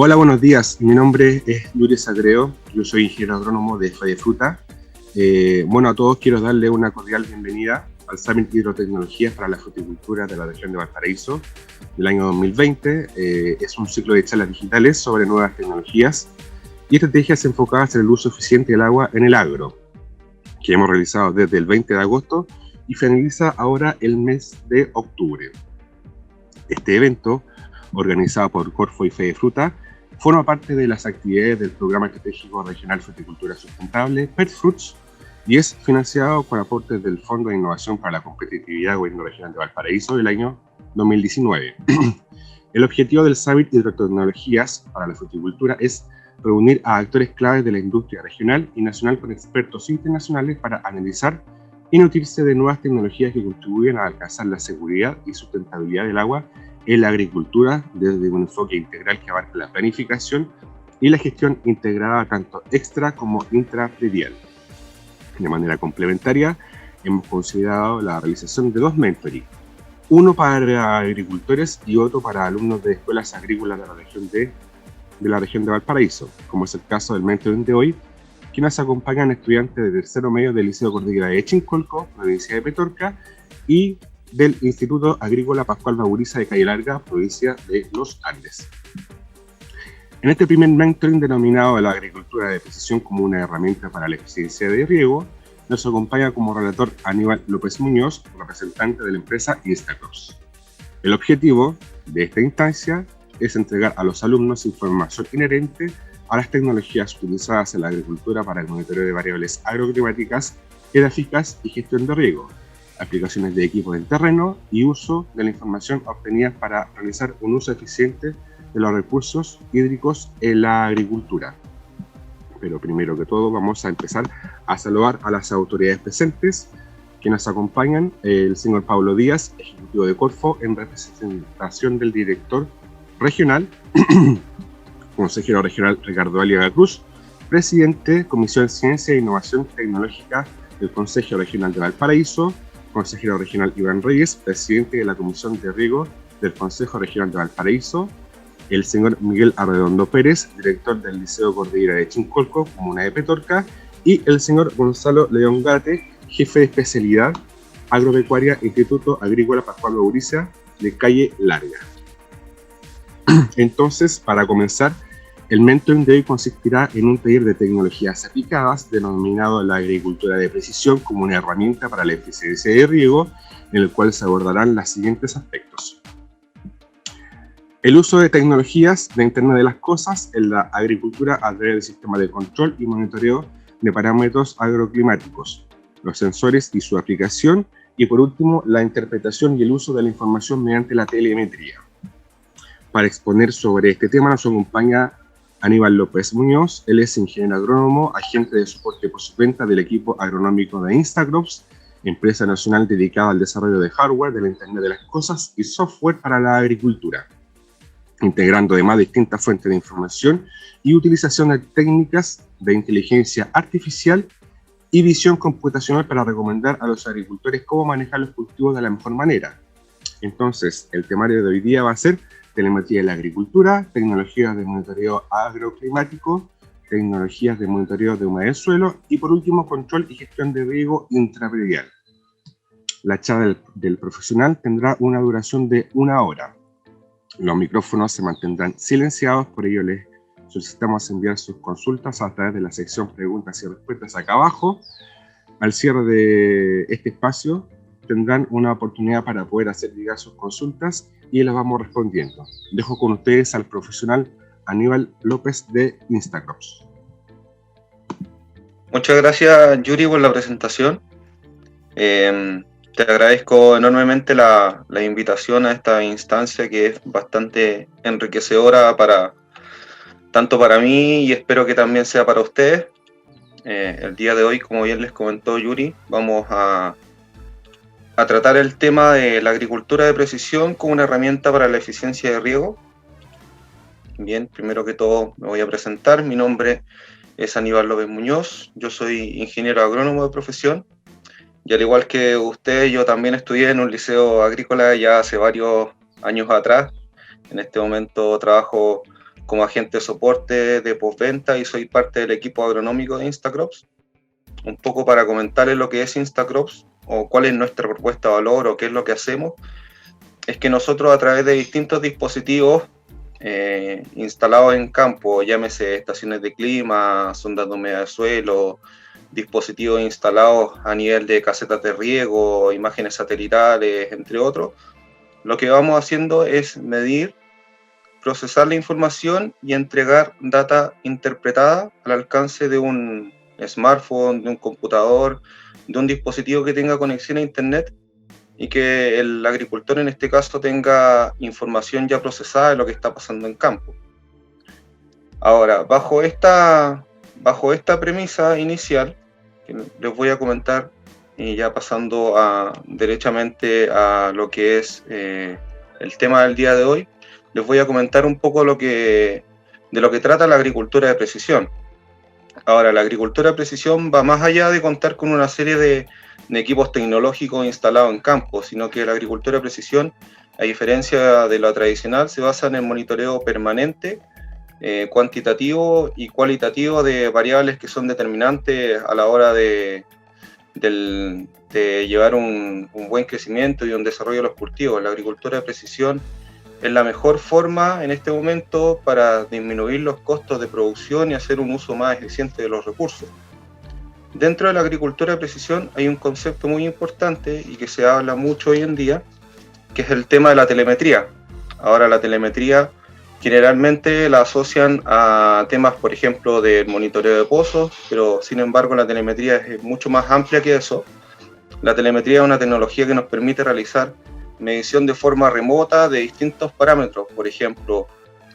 Hola, buenos días. Mi nombre es Yuri Sagreo. Yo soy ingeniero agrónomo de Fruta. A todos quiero darle una cordial bienvenida al Summit Hidrotecnologías para la Fruticultura de la región de Valparaíso del año 2020. Es un ciclo de charlas digitales sobre nuevas tecnologías y estrategias enfocadas en el uso eficiente del agua en el agro, que hemos realizado desde el 20 de agosto y finaliza ahora el mes de octubre. Este evento, organizado por Corfo y Fruta, forma parte de las actividades del Programa Estratégico Regional Fruticultura Sustentable, PERFRUTS, y es financiado con aportes del Fondo de Innovación para la Competitividad del Gobierno Regional de Valparaíso del año 2019. El objetivo del Summit Hidrotecnologías para la Fruticultura es reunir a actores claves de la industria regional y nacional con expertos internacionales para analizar y nutrirse de nuevas tecnologías que contribuyen a alcanzar la seguridad y sustentabilidad del agua en la agricultura desde un enfoque integral que abarca la planificación y la gestión integrada tanto extra como intrapredial. De manera complementaria, hemos considerado la realización de dos mentoring, uno para agricultores y otro para alumnos de escuelas agrícolas de la región de Valparaíso, como es el caso del mentoring de hoy, que nos acompañan estudiantes de tercero medio del Liceo Cordillera de Chincolco, provincia de Petorca, y del Instituto Agrícola Pascual Bauriza de Calle Larga, provincia de Los Andes. En este primer mentoring denominado la agricultura de precisión como una herramienta para la eficiencia de riego, nos acompaña como relator Aníbal López Muñoz, representante de la empresa Instacrops. El objetivo de esta instancia es entregar a los alumnos información inherente a las tecnologías utilizadas en la agricultura para el monitoreo de variables agroclimáticas, edafísicas y gestión de riego, aplicaciones de equipos en terreno y uso de la información obtenida para realizar un uso eficiente de los recursos hídricos en la agricultura. Pero primero que todo vamos a empezar a saludar a las autoridades presentes que nos acompañan: el señor Pablo Díaz, ejecutivo de Corfo, en representación del director regional, consejero regional Ricardo Aliaga Cruz, presidente Comisión de Ciencia e Innovación Tecnológica del Consejo Regional de Valparaíso, consejero regional Iván Reyes, presidente de la Comisión de Riego del Consejo Regional de Valparaíso, el señor Miguel Arredondo Pérez, director del Liceo Cordillera de Chincolco, comuna de Petorca, y el señor Gonzalo León Gate, jefe de especialidad agropecuaria, Instituto Agrícola Pascual Bauriza de Calle Larga. Entonces, para comenzar, el mentoring de hoy consistirá en un taller de tecnologías aplicadas denominado la agricultura de precisión como una herramienta para la eficiencia de riego, en el cual se abordarán los siguientes aspectos: el uso de tecnologías de Internet de las Cosas en la agricultura a través del sistema de control y monitoreo de parámetros agroclimáticos, los sensores y su aplicación, y por último, la interpretación y el uso de la información mediante la telemetría. Para exponer sobre este tema nos acompaña Aníbal López Muñoz. Él es ingeniero agrónomo, agente de soporte postventa del equipo agronómico de Instacrops, empresa nacional dedicada al desarrollo de hardware de la Internet de las Cosas y software para la agricultura, integrando además distintas fuentes de información y utilización de técnicas de inteligencia artificial y visión computacional para recomendar a los agricultores cómo manejar los cultivos de la mejor manera. Entonces, el temario de hoy día va a ser telemetría de la agricultura, tecnologías de monitoreo agroclimático, tecnologías de monitoreo de humedad del suelo y por último control y gestión de riego intrapredial. La charla del profesional tendrá una duración de 1 hora. Los micrófonos se mantendrán silenciados, por ello les solicitamos enviar sus consultas a través de la sección preguntas y respuestas acá abajo. Al cierre de este espacio tendrán una oportunidad para poder hacer llegar sus consultas y las vamos respondiendo. Dejo con ustedes al profesional Aníbal López de Instacrops. Muchas gracias, Yuri, por la presentación. Te agradezco enormemente la invitación a esta instancia, que es bastante enriquecedora tanto para mí y espero que también sea para ustedes. El día de hoy, como bien les comentó Yuri, vamos a tratar el tema de la agricultura de precisión como una herramienta para la eficiencia de riego. Bien, primero que todo me voy a presentar. Mi nombre es Aníbal López Muñoz, yo soy ingeniero agrónomo de profesión y al igual que usted, yo también estudié en un liceo agrícola ya hace varios años atrás. En este momento trabajo como agente de soporte de postventa y soy parte del equipo agronómico de Instacrops. Un poco para comentarles lo que es Instacrops o cuál es nuestra propuesta de valor o qué es lo que hacemos, es que nosotros a través de distintos dispositivos instalados en campo, llámese estaciones de clima, sondas de humedad de suelo, dispositivos instalados a nivel de casetas de riego, imágenes satelitales, entre otros, lo que vamos haciendo es medir, procesar la información y entregar data interpretada al alcance de un smartphone, de un computador, de un dispositivo que tenga conexión a internet y que el agricultor en este caso tenga información ya procesada de lo que está pasando en campo. Ahora, bajo esta premisa inicial, que les voy a comentar, y ya pasando derechamente a lo que es el tema del día de hoy, les voy a comentar un poco de lo que trata la agricultura de precisión. Ahora, la agricultura de precisión va más allá de contar con una serie de equipos tecnológicos instalados en campo, sino que la agricultura de precisión, a diferencia de la tradicional, se basa en el monitoreo permanente, cuantitativo y cualitativo de variables que son determinantes a la hora de llevar un buen crecimiento y un desarrollo de los cultivos. La agricultura de precisión es la mejor forma en este momento para disminuir los costos de producción y hacer un uso más eficiente de los recursos. Dentro de la agricultura de precisión hay un concepto muy importante y que se habla mucho hoy en día, que es el tema de la telemetría. Ahora la telemetría generalmente la asocian a temas, por ejemplo, del monitoreo de pozos, pero sin embargo la telemetría es mucho más amplia que eso. La telemetría es una tecnología que nos permite realizar medición de forma remota de distintos parámetros. Por ejemplo,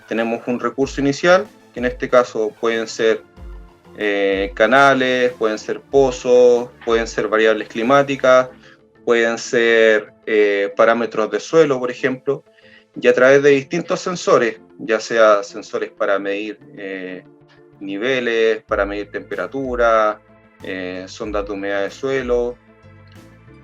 tenemos un recurso inicial, que en este caso pueden ser canales, pueden ser pozos, pueden ser variables climáticas, pueden ser parámetros de suelo, por ejemplo, y a través de distintos sensores, ya sea sensores para medir niveles, para medir temperatura, sondas de humedad de suelo,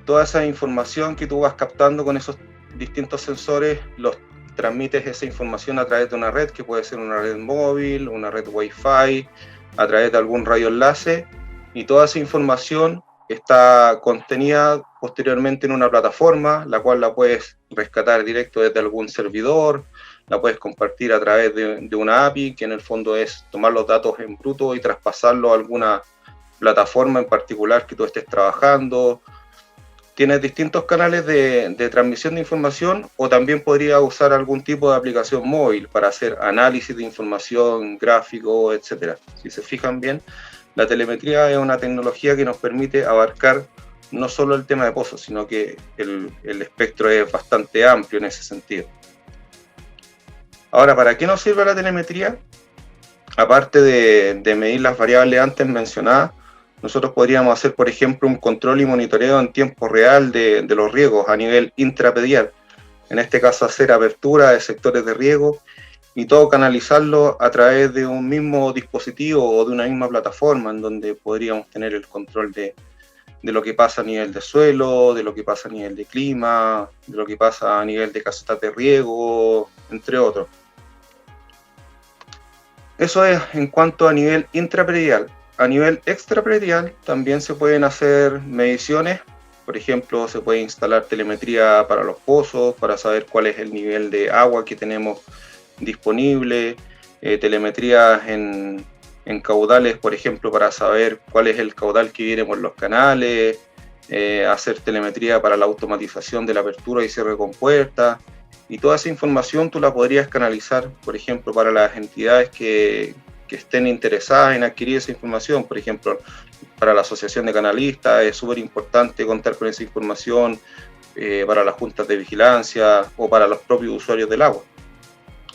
toda esa información que tú vas captando con esos distintos sensores, los transmites esa información a través de una red, que puede ser una red móvil, una red Wi-Fi, a través de algún radioenlace, y toda esa información está contenida posteriormente en una plataforma, la cual la puedes rescatar directo desde algún servidor, la puedes compartir a través de una API, que en el fondo es tomar los datos en bruto y traspasarlo a alguna plataforma en particular que tú estés trabajando. Tienes distintos canales de transmisión de información, o también podría usar algún tipo de aplicación móvil para hacer análisis de información, gráfico, etc. Si se fijan bien, la telemetría es una tecnología que nos permite abarcar no solo el tema de pozos, sino que el espectro es bastante amplio en ese sentido. Ahora, ¿para qué nos sirve la telemetría? Aparte de medir las variables antes mencionadas, nosotros podríamos hacer, por ejemplo, un control y monitoreo en tiempo real de los riegos a nivel intrapredial. En este caso, hacer apertura de sectores de riego y todo canalizarlo a través de un mismo dispositivo o de una misma plataforma, en donde podríamos tener el control de lo que pasa a nivel de suelo, de lo que pasa a nivel de clima, de lo que pasa a nivel de casetas de riego, entre otros. Eso es en cuanto a nivel intrapredial. A nivel extrapredial también se pueden hacer mediciones. Por ejemplo, se puede instalar telemetría para los pozos, para saber cuál es el nivel de agua que tenemos disponible, telemetría en caudales, por ejemplo, para saber cuál es el caudal que viene por los canales, hacer telemetría para la automatización de la apertura y cierre de compuertas, y toda esa información tú la podrías canalizar, por ejemplo, para las entidades que estén interesadas en adquirir esa información. Por ejemplo, para la asociación de canalistas es súper importante contar con esa información, para las juntas de vigilancia o para los propios usuarios del agua.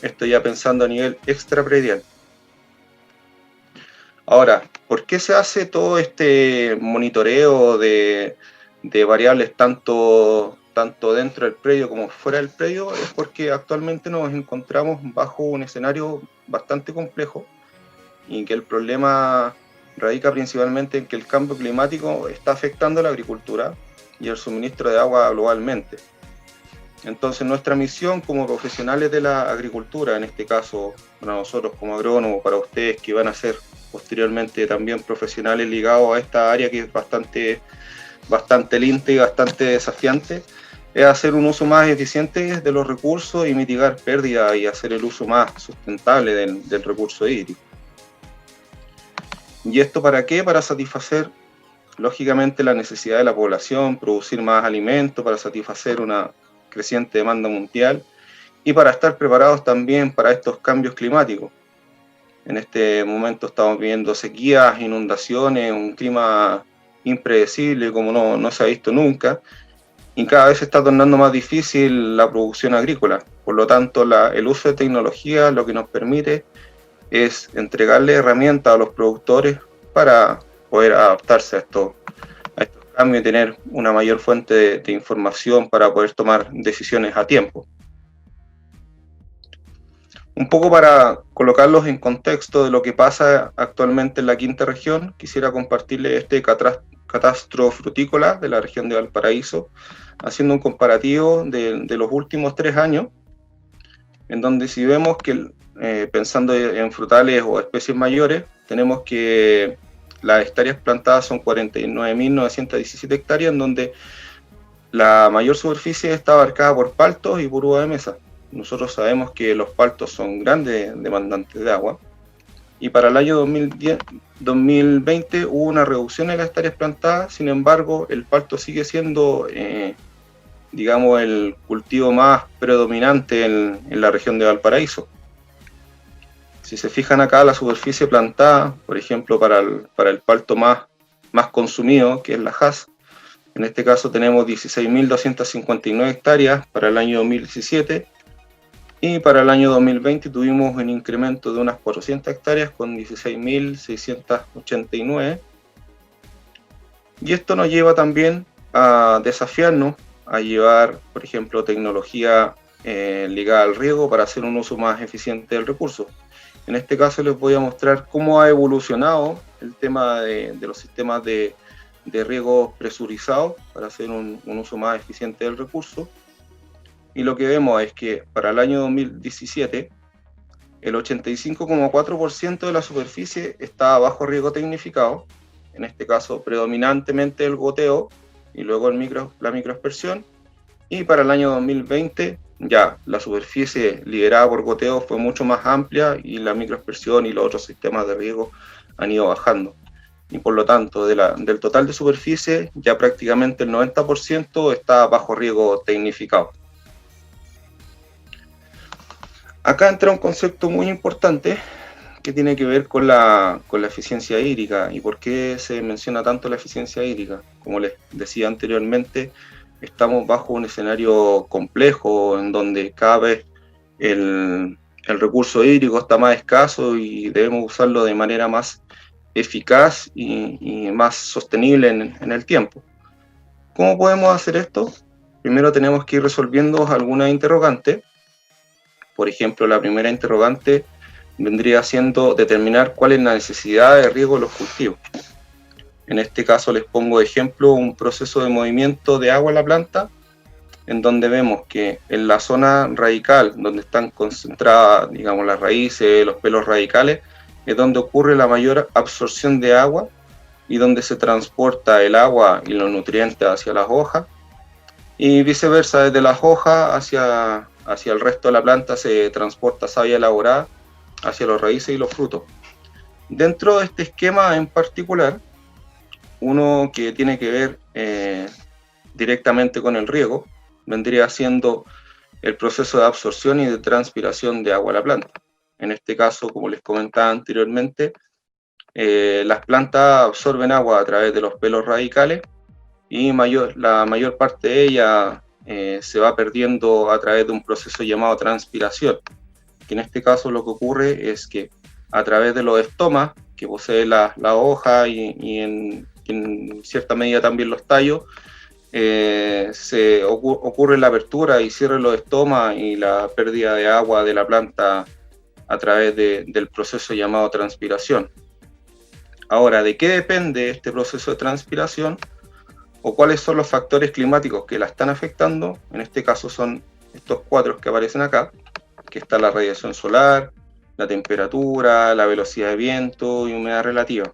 Esto ya pensando a nivel extrapredial. Ahora, ¿por qué se hace todo este monitoreo de variables tanto dentro del predio como fuera del predio? Es porque actualmente nos encontramos bajo un escenario bastante complejo y que el problema radica principalmente en que el cambio climático está afectando la agricultura y el suministro de agua globalmente. Entonces nuestra misión como profesionales de la agricultura, en este caso para nosotros como agrónomos, para ustedes que van a ser posteriormente también profesionales ligados a esta área que es bastante linda y bastante desafiante, es hacer un uso más eficiente de los recursos y mitigar pérdidas y hacer el uso más sustentable del recurso hídrico. ¿Y esto para qué? Para satisfacer lógicamente la necesidad de la población, producir más alimento, para satisfacer una creciente demanda mundial y para estar preparados también para estos cambios climáticos. En este momento estamos viviendo sequías, inundaciones, un clima impredecible como no se ha visto nunca, y cada vez se está tornando más difícil la producción agrícola. Por lo tanto, el uso de tecnología lo que nos permite es entregarle herramientas a los productores para poder adaptarse a estos cambios y tener una mayor fuente de información para poder tomar decisiones a tiempo. Un poco para colocarlos en contexto de lo que pasa actualmente en la quinta región, quisiera compartirles este catastro frutícola de la región de Valparaíso, haciendo un comparativo de los últimos 3 años, en donde si vemos que, pensando en frutales o especies mayores, tenemos que las hectáreas plantadas son 49.917 hectáreas, en donde la mayor superficie está abarcada por paltos y por uva de mesa. Nosotros sabemos que los paltos son grandes demandantes de agua, y para el año 2020 hubo una reducción en las hectáreas plantadas. Sin embargo, el palto sigue siendo, digamos, el cultivo más predominante en la región de Valparaíso. Si se fijan acá, la superficie plantada, por ejemplo, para el palto más consumido, que es la Hass, en este caso tenemos 16.259 hectáreas para el año 2017, y para el año 2020 tuvimos un incremento de unas 400 hectáreas con 16.689. Y esto nos lleva también a desafiarnos a llevar, por ejemplo, tecnología ligada al riego para hacer un uso más eficiente del recurso. En este caso les voy a mostrar cómo ha evolucionado el tema de los sistemas de riego presurizados para hacer un uso más eficiente del recurso. Y lo que vemos es que para el año 2017 el 85,4% de la superficie está bajo riego tecnificado, en este caso predominantemente el goteo y luego la microaspersión. Y para el año 2020 ya la superficie liderada por goteo fue mucho más amplia y la microaspersión y los otros sistemas de riego han ido bajando. Y por lo tanto, del total de superficie, ya prácticamente el 90% está bajo riego tecnificado. Acá entra un concepto muy importante que tiene que ver con la eficiencia hídrica. ¿Y por qué se menciona tanto la eficiencia hídrica? Como les decía anteriormente, estamos bajo un escenario complejo en donde cada vez el recurso hídrico está más escaso y debemos usarlo de manera más eficaz y más sostenible en el tiempo. ¿Cómo podemos hacer esto? Primero tenemos que ir resolviendo algunas interrogantes. Por ejemplo, la primera interrogante vendría siendo determinar cuál es la necesidad de riego de los cultivos. En este caso les pongo de ejemplo un proceso de movimiento de agua en la planta, en donde vemos que en la zona radical, donde están concentradas, digamos, las raíces, los pelos radicales, es donde ocurre la mayor absorción de agua y donde se transporta el agua y los nutrientes hacia las hojas, y viceversa, desde las hojas hacia el resto de la planta se transporta savia elaborada hacia las raíces y los frutos. Dentro de este esquema en particular, uno que tiene que ver directamente con el riego, vendría siendo el proceso de absorción y de transpiración de agua a la planta. En este caso, como les comentaba anteriormente, las plantas absorben agua a través de los pelos radicales y la mayor parte de ella se va perdiendo a través de un proceso llamado transpiración, que en este caso lo que ocurre es que a través de los estomas que posee la hoja y en cierta medida también los tallos, ocurre la apertura y cierre de los estomas y la pérdida de agua de la planta a través del proceso llamado transpiración. Ahora, ¿de qué depende este proceso de transpiración? o cuáles son los factores climáticos que la están afectando. En este caso son estos 4 que aparecen acá, que está la radiación solar, la temperatura, la velocidad de viento y humedad relativa.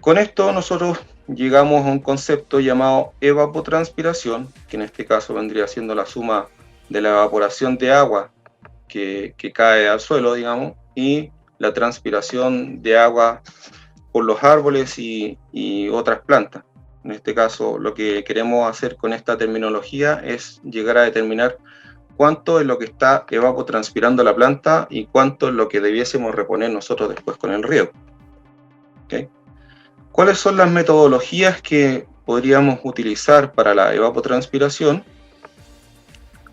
Con esto nosotros llegamos a un concepto llamado evapotranspiración, que en este caso vendría siendo la suma de la evaporación de agua que cae al suelo, digamos, y la transpiración de agua por los árboles y otras plantas. En este caso, lo que queremos hacer con esta terminología es llegar a determinar cuánto es lo que está evapotranspirando la planta y cuánto es lo que debiésemos reponer nosotros después con el riego. ¿Okay? ¿Cuáles son las metodologías que podríamos utilizar para la evapotranspiración?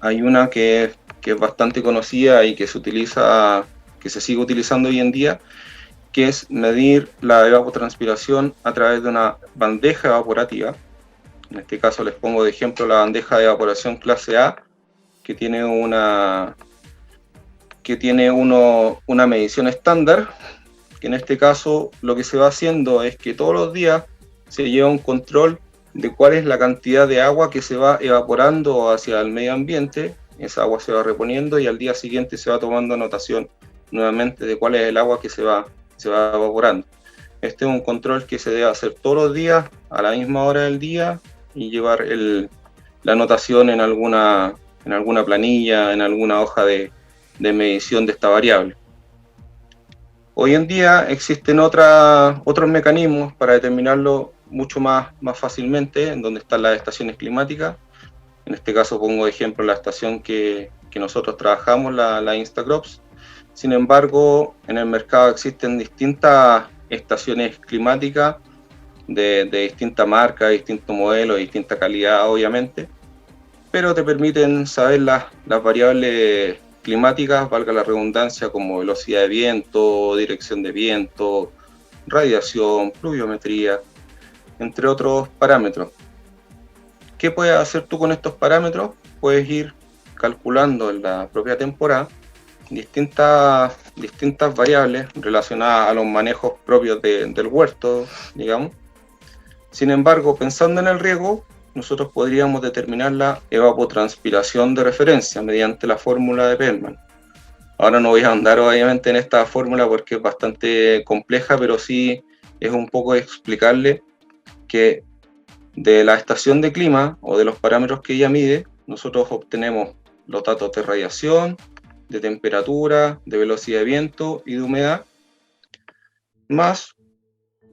Hay una que es bastante conocida y que se utiliza, que se sigue utilizando hoy en día, que es medir la evapotranspiración a través de una bandeja evaporativa. En este caso les pongo de ejemplo la bandeja de evaporación clase A, que tiene una medición estándar, que en este caso lo que se va haciendo es que todos los días se lleva un control de cuál es la cantidad de agua que se va evaporando hacia el medio ambiente. Esa agua se va reponiendo y al día siguiente se va tomando anotación nuevamente de cuál es el agua que se va evaporando. Este es un control que se debe hacer todos los días a la misma hora del día y llevar la anotación en alguna planilla, en alguna hoja de medición de esta variable. Hoy en día existen otros mecanismos para determinarlo mucho más fácilmente, en donde están las estaciones climáticas. En este caso pongo de ejemplo la estación que nosotros trabajamos, la Instacrops. Sin embargo, en el mercado existen distintas estaciones climáticas de distinta marca, distinto modelo, distinta calidad, obviamente, pero te permiten saber las variables climáticas, valga la redundancia, como velocidad de viento, dirección de viento, radiación, pluviometría, entre otros parámetros. ¿Qué puedes hacer tú con estos parámetros? Puedes ir calculando en la propia temporada distintas variables relacionadas a los manejos propios del huerto, digamos. Sin embargo, pensando en el riego, nosotros podríamos determinar la evapotranspiración de referencia mediante la fórmula de Perlman. Ahora no voy a andar obviamente en esta fórmula porque es bastante compleja, pero sí es un poco explicarle que de la estación de clima o de los parámetros que ella mide, nosotros obtenemos los datos de radiación, de temperatura, de velocidad de viento y de humedad, más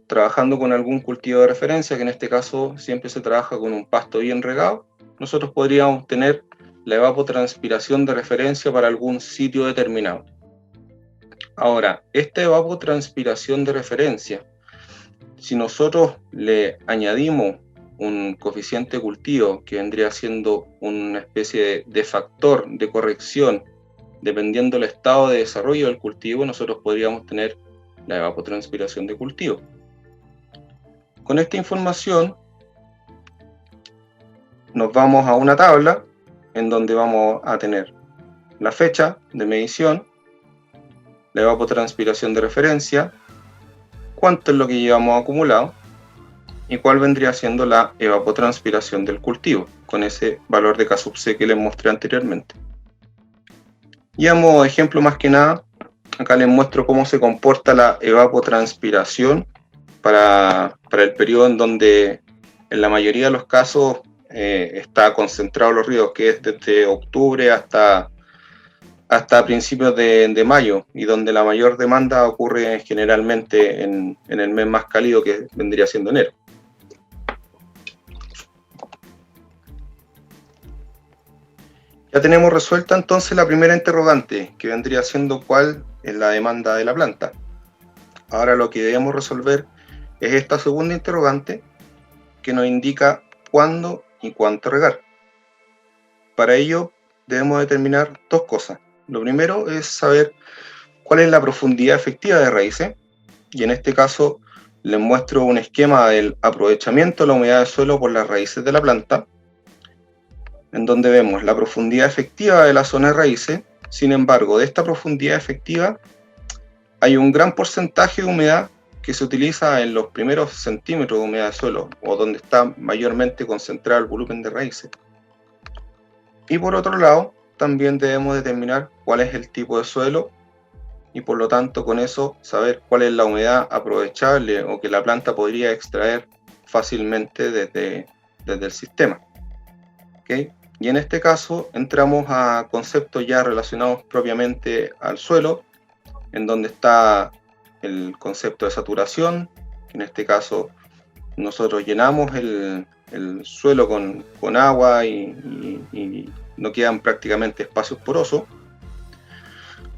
trabajando con algún cultivo de referencia, que en este caso siempre se trabaja con un pasto bien regado, nosotros podríamos obtener la evapotranspiración de referencia para algún sitio determinado. Ahora, esta evapotranspiración de referencia, si nosotros le añadimos un coeficiente de cultivo que vendría siendo una especie de factor de corrección dependiendo del estado de desarrollo del cultivo, nosotros podríamos tener la evapotranspiración de cultivo. Con esta información nos vamos a una tabla en donde vamos a tener la fecha de medición, la evapotranspiración de referencia, cuánto es lo que llevamos acumulado y cuál vendría siendo la evapotranspiración del cultivo, con ese valor de K sub C que les mostré anteriormente. Y a modo de ejemplo, más que nada, acá les muestro cómo se comporta la evapotranspiración para el periodo en donde en la mayoría de los casos está concentrado los ríos, que es desde octubre hasta principios de mayo, y donde la mayor demanda ocurre generalmente en el mes más cálido, que vendría siendo enero. Ya tenemos resuelta entonces la primera interrogante, que vendría siendo cuál es la demanda de la planta. Ahora lo que debemos resolver es esta segunda interrogante, que nos indica cuándo y cuánto regar. Para ello debemos determinar dos cosas. Lo primero es saber cuál es la profundidad efectiva de raíces, y en este caso les muestro un esquema del aprovechamiento de la humedad del suelo por las raíces de la planta, en donde vemos la profundidad efectiva de la zona de raíces. Sin embargo, de esta profundidad efectiva hay un gran porcentaje de humedad que se utiliza en los primeros centímetros de humedad de suelo, o donde está mayormente concentrado el volumen de raíces. Y por otro lado, también debemos determinar cuál es el tipo de suelo, y por lo tanto con eso saber cuál es la humedad aprovechable o que la planta podría extraer fácilmente desde el sistema. ¿Okay? Y en este caso entramos a conceptos ya relacionados propiamente al suelo, en donde está el concepto de saturación, que en este caso nosotros llenamos el suelo con agua y no quedan prácticamente espacios porosos.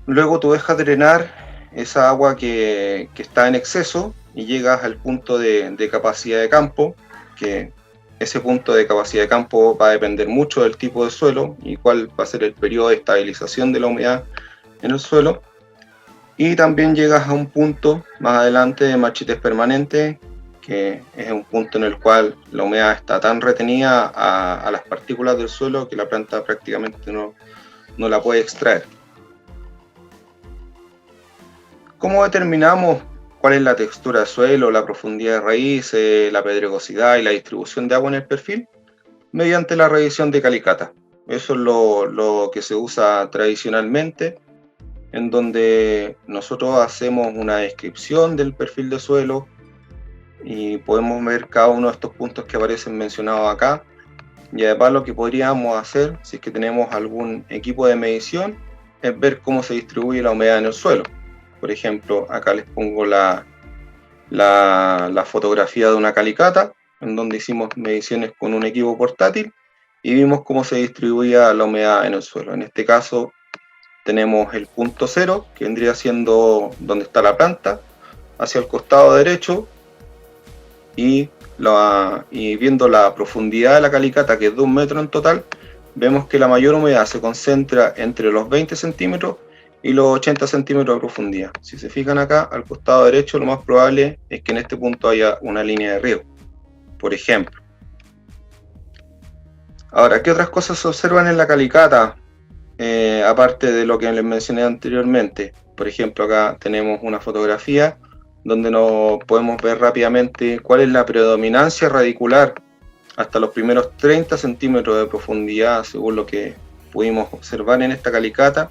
Luego tú dejas drenar esa agua que está en exceso y llegas al punto de capacidad de campo, que ese punto de capacidad de campo va a depender mucho del tipo de suelo y cuál va a ser el periodo de estabilización de la humedad en el suelo. Y también llegas a un punto más adelante de marchites permanentes, que es un punto en el cual la humedad está tan retenida a las partículas del suelo que la planta prácticamente no la puede extraer. ¿Cómo determinamos cuál es la textura del suelo, la profundidad de raíces, la pedregosidad y la distribución de agua en el perfil? Mediante la revisión de Calicata. Eso es lo que se usa tradicionalmente, en donde nosotros hacemos una descripción del perfil de suelo y podemos ver cada uno de estos puntos que aparecen mencionados acá. Y además lo que podríamos hacer, si es que tenemos algún equipo de medición, es ver cómo se distribuye la humedad en el suelo. Por ejemplo, acá les pongo la fotografía de una Calicata, en donde hicimos mediciones con un equipo portátil y vimos cómo se distribuía la humedad en el suelo. En este caso tenemos el punto 0, que vendría siendo donde está la planta, hacia el costado derecho, y viendo la profundidad de la Calicata, que es de 1 metro en total, vemos que la mayor humedad se concentra entre los 20 centímetros y los 80 centímetros de profundidad. Si se fijan acá, al costado derecho, lo más probable es que en este punto haya una línea de riego, por ejemplo. Ahora, ¿qué otras cosas se observan en la Calicata? Aparte de lo que les mencioné anteriormente. Por ejemplo, acá tenemos una fotografía donde nos podemos ver rápidamente cuál es la predominancia radicular hasta los primeros 30 centímetros de profundidad, según lo que pudimos observar en esta Calicata.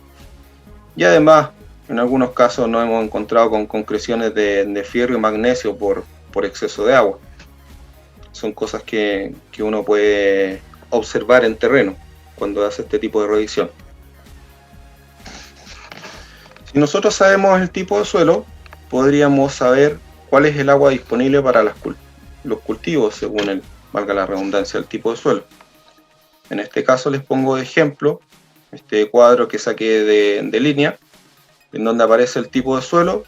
Y además, en algunos casos nos hemos encontrado con concreciones de fierro y magnesio por exceso de agua. Son cosas que uno puede observar en terreno cuando hace este tipo de revisión. Si nosotros sabemos el tipo de suelo, podríamos saber cuál es el agua disponible para los cultivos, según valga la redundancia, el tipo de suelo. En este caso les pongo de ejemplo este cuadro que saqué de línea, en donde aparece el tipo de suelo,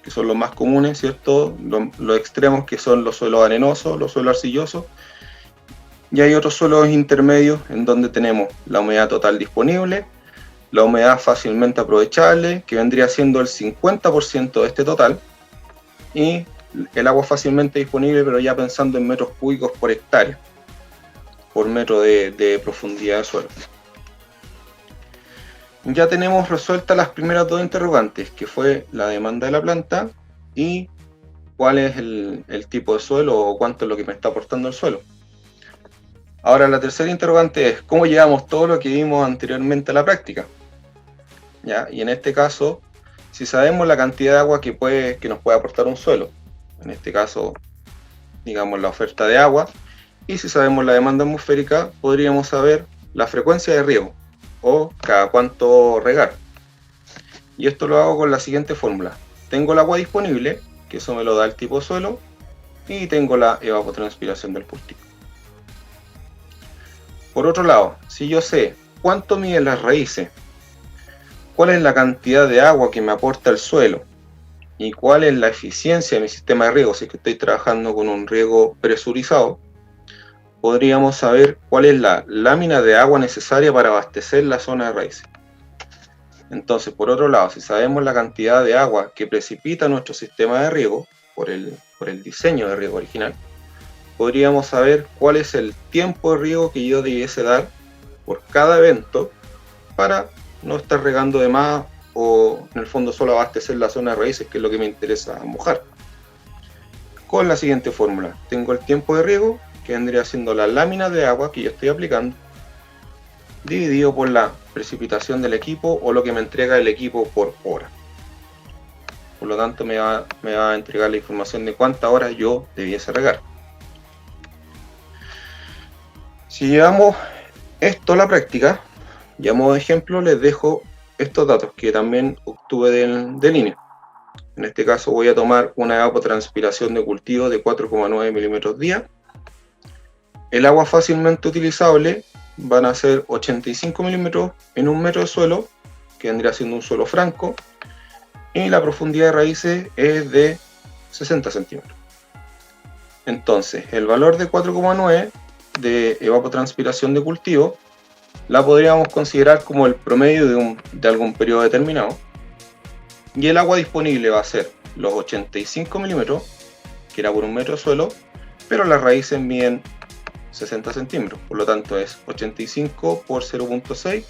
que son los más comunes, ¿cierto? Los extremos, que son los suelos arenosos, los suelos arcillosos, y hay otros suelos intermedios en donde tenemos la humedad total disponible, la humedad fácilmente aprovechable, que vendría siendo el 50% de este total, y el agua fácilmente disponible, pero ya pensando en metros cúbicos por hectárea, por metro de profundidad de suelo. Ya tenemos resueltas las primeras dos interrogantes, que fue la demanda de la planta y cuál es el tipo de suelo o cuánto es lo que me está aportando el suelo. Ahora la tercera interrogante es cómo llevamos todo lo que vimos anteriormente a la práctica. ¿Ya? Y en este caso, si sabemos la cantidad de agua que nos puede aportar un suelo, en este caso, digamos la oferta de agua, y si sabemos la demanda atmosférica, podríamos saber la frecuencia de riego, o cada cuánto regar. Y esto lo hago con la siguiente fórmula. Tengo el agua disponible, que eso me lo da el tipo de suelo, y tengo la evapotranspiración del cultivo. Por otro lado, si yo sé cuánto miden las raíces, cuál es la cantidad de agua que me aporta el suelo y cuál es la eficiencia de mi sistema de riego, si es que estoy trabajando con un riego presurizado, podríamos saber cuál es la lámina de agua necesaria para abastecer la zona de raíces. Entonces, por otro lado, si sabemos la cantidad de agua que precipita nuestro sistema de riego por el diseño de riego original, podríamos saber cuál es el tiempo de riego que yo debiese dar por cada evento para no estar regando de más o en el fondo solo abastecer la zona de raíces, que es lo que me interesa mojar. con la siguiente fórmula. Tengo el tiempo de riego, que vendría siendo la lámina de agua que yo estoy aplicando, dividido por la precipitación del equipo o lo que me entrega el equipo por hora. Por lo tanto me va a entregar la información de cuántas horas yo debiese regar. Si llevamos esto a la práctica, y a modo de ejemplo les dejo estos datos que también obtuve de línea. En este caso voy a tomar una evapotranspiración de cultivo de 4,9 milímetros día. El agua fácilmente utilizable van a ser 85 milímetros en un metro de suelo, que vendría siendo un suelo franco, y la profundidad de raíces es de 60 centímetros. Entonces, el valor de 4,9 de evapotranspiración de cultivo la podríamos considerar como el promedio de algún periodo determinado, y el agua disponible va a ser los 85 milímetros, que era por un metro de suelo, pero las raíces miden 60 centímetros, por lo tanto es 85 por 0,6,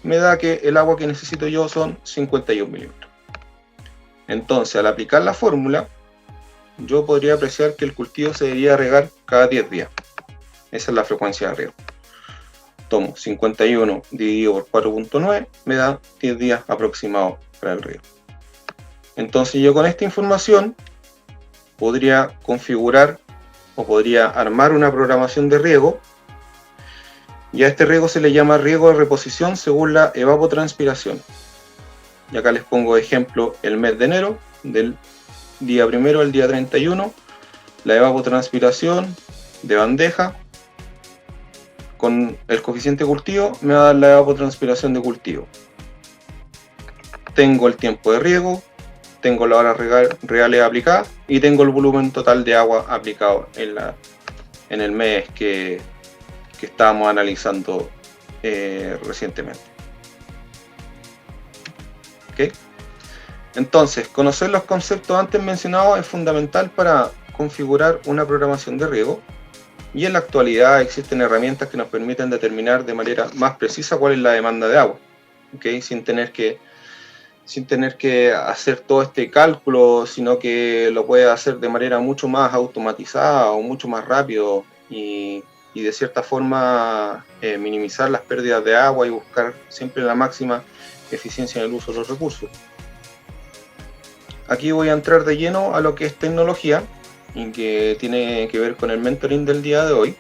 me da que el agua que necesito yo son 51 milímetros. Entonces, al aplicar la fórmula, yo podría apreciar que el cultivo se debería regar cada 10 días. Esa es la frecuencia de riego. Tomo 51 dividido por 4,9, me da 10 días aproximados para el riego. Entonces yo con esta información podría configurar o podría armar una programación de riego, y a este riego se le llama riego de reposición según la evapotranspiración. Y acá les pongo de ejemplo el mes de enero, del día 1 al día 31, la evapotranspiración de bandeja con el coeficiente de cultivo me va a dar la evapotranspiración de cultivo. Tengo el tiempo de riego, tengo las horas reales aplicadas y tengo el volumen total de agua aplicado en el mes que estábamos analizando recientemente. ¿Okay? Entonces, conocer los conceptos antes mencionados es fundamental para configurar una programación de riego, y en la actualidad existen herramientas que nos permiten determinar de manera más precisa cuál es la demanda de agua, ¿okay? Sin tener que hacer todo este cálculo, sino que lo puede hacer de manera mucho más automatizada o mucho más rápido, y de cierta forma minimizar las pérdidas de agua y buscar siempre la máxima eficiencia en el uso de los recursos. Aquí voy a entrar de lleno a lo que es tecnología y que tiene que ver con el mentoring del día de hoy.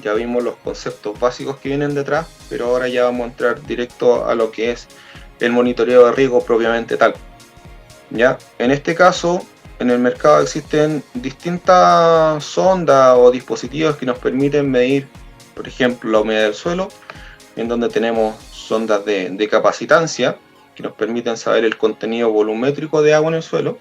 Ya vimos los conceptos básicos que vienen detrás, pero ahora ya vamos a entrar directo a lo que es el monitoreo de riego propiamente tal. ¿Ya? En este caso, en el mercado existen distintas sondas o dispositivos que nos permiten medir, por ejemplo, la humedad del suelo, en donde tenemos sondas de capacitancia que nos permiten saber el contenido volumétrico de agua en el suelo,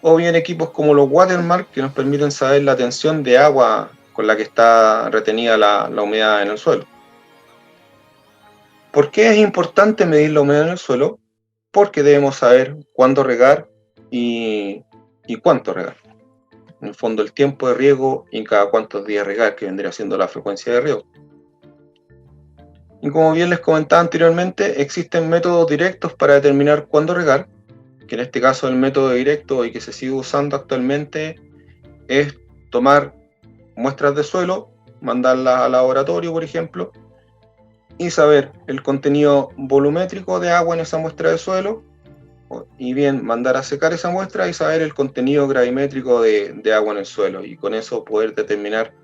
o bien equipos como los Watermark que nos permiten saber la tensión de agua con la que está retenida la humedad en el suelo. ¿Por qué es importante medir la humedad en el suelo? Porque debemos saber cuándo regar y cuánto regar. En el fondo, el tiempo de riego y cada cuántos días regar, que vendría siendo la frecuencia de riego. Y como bien les comentaba anteriormente, existen métodos directos para determinar cuándo regar, que en este caso el método directo y que se sigue usando actualmente es tomar muestras de suelo, mandarlas al laboratorio, por ejemplo, y saber el contenido volumétrico de agua en esa muestra de suelo, y bien mandar a secar esa muestra y saber el contenido gravimétrico de agua en el suelo, y con eso poder determinar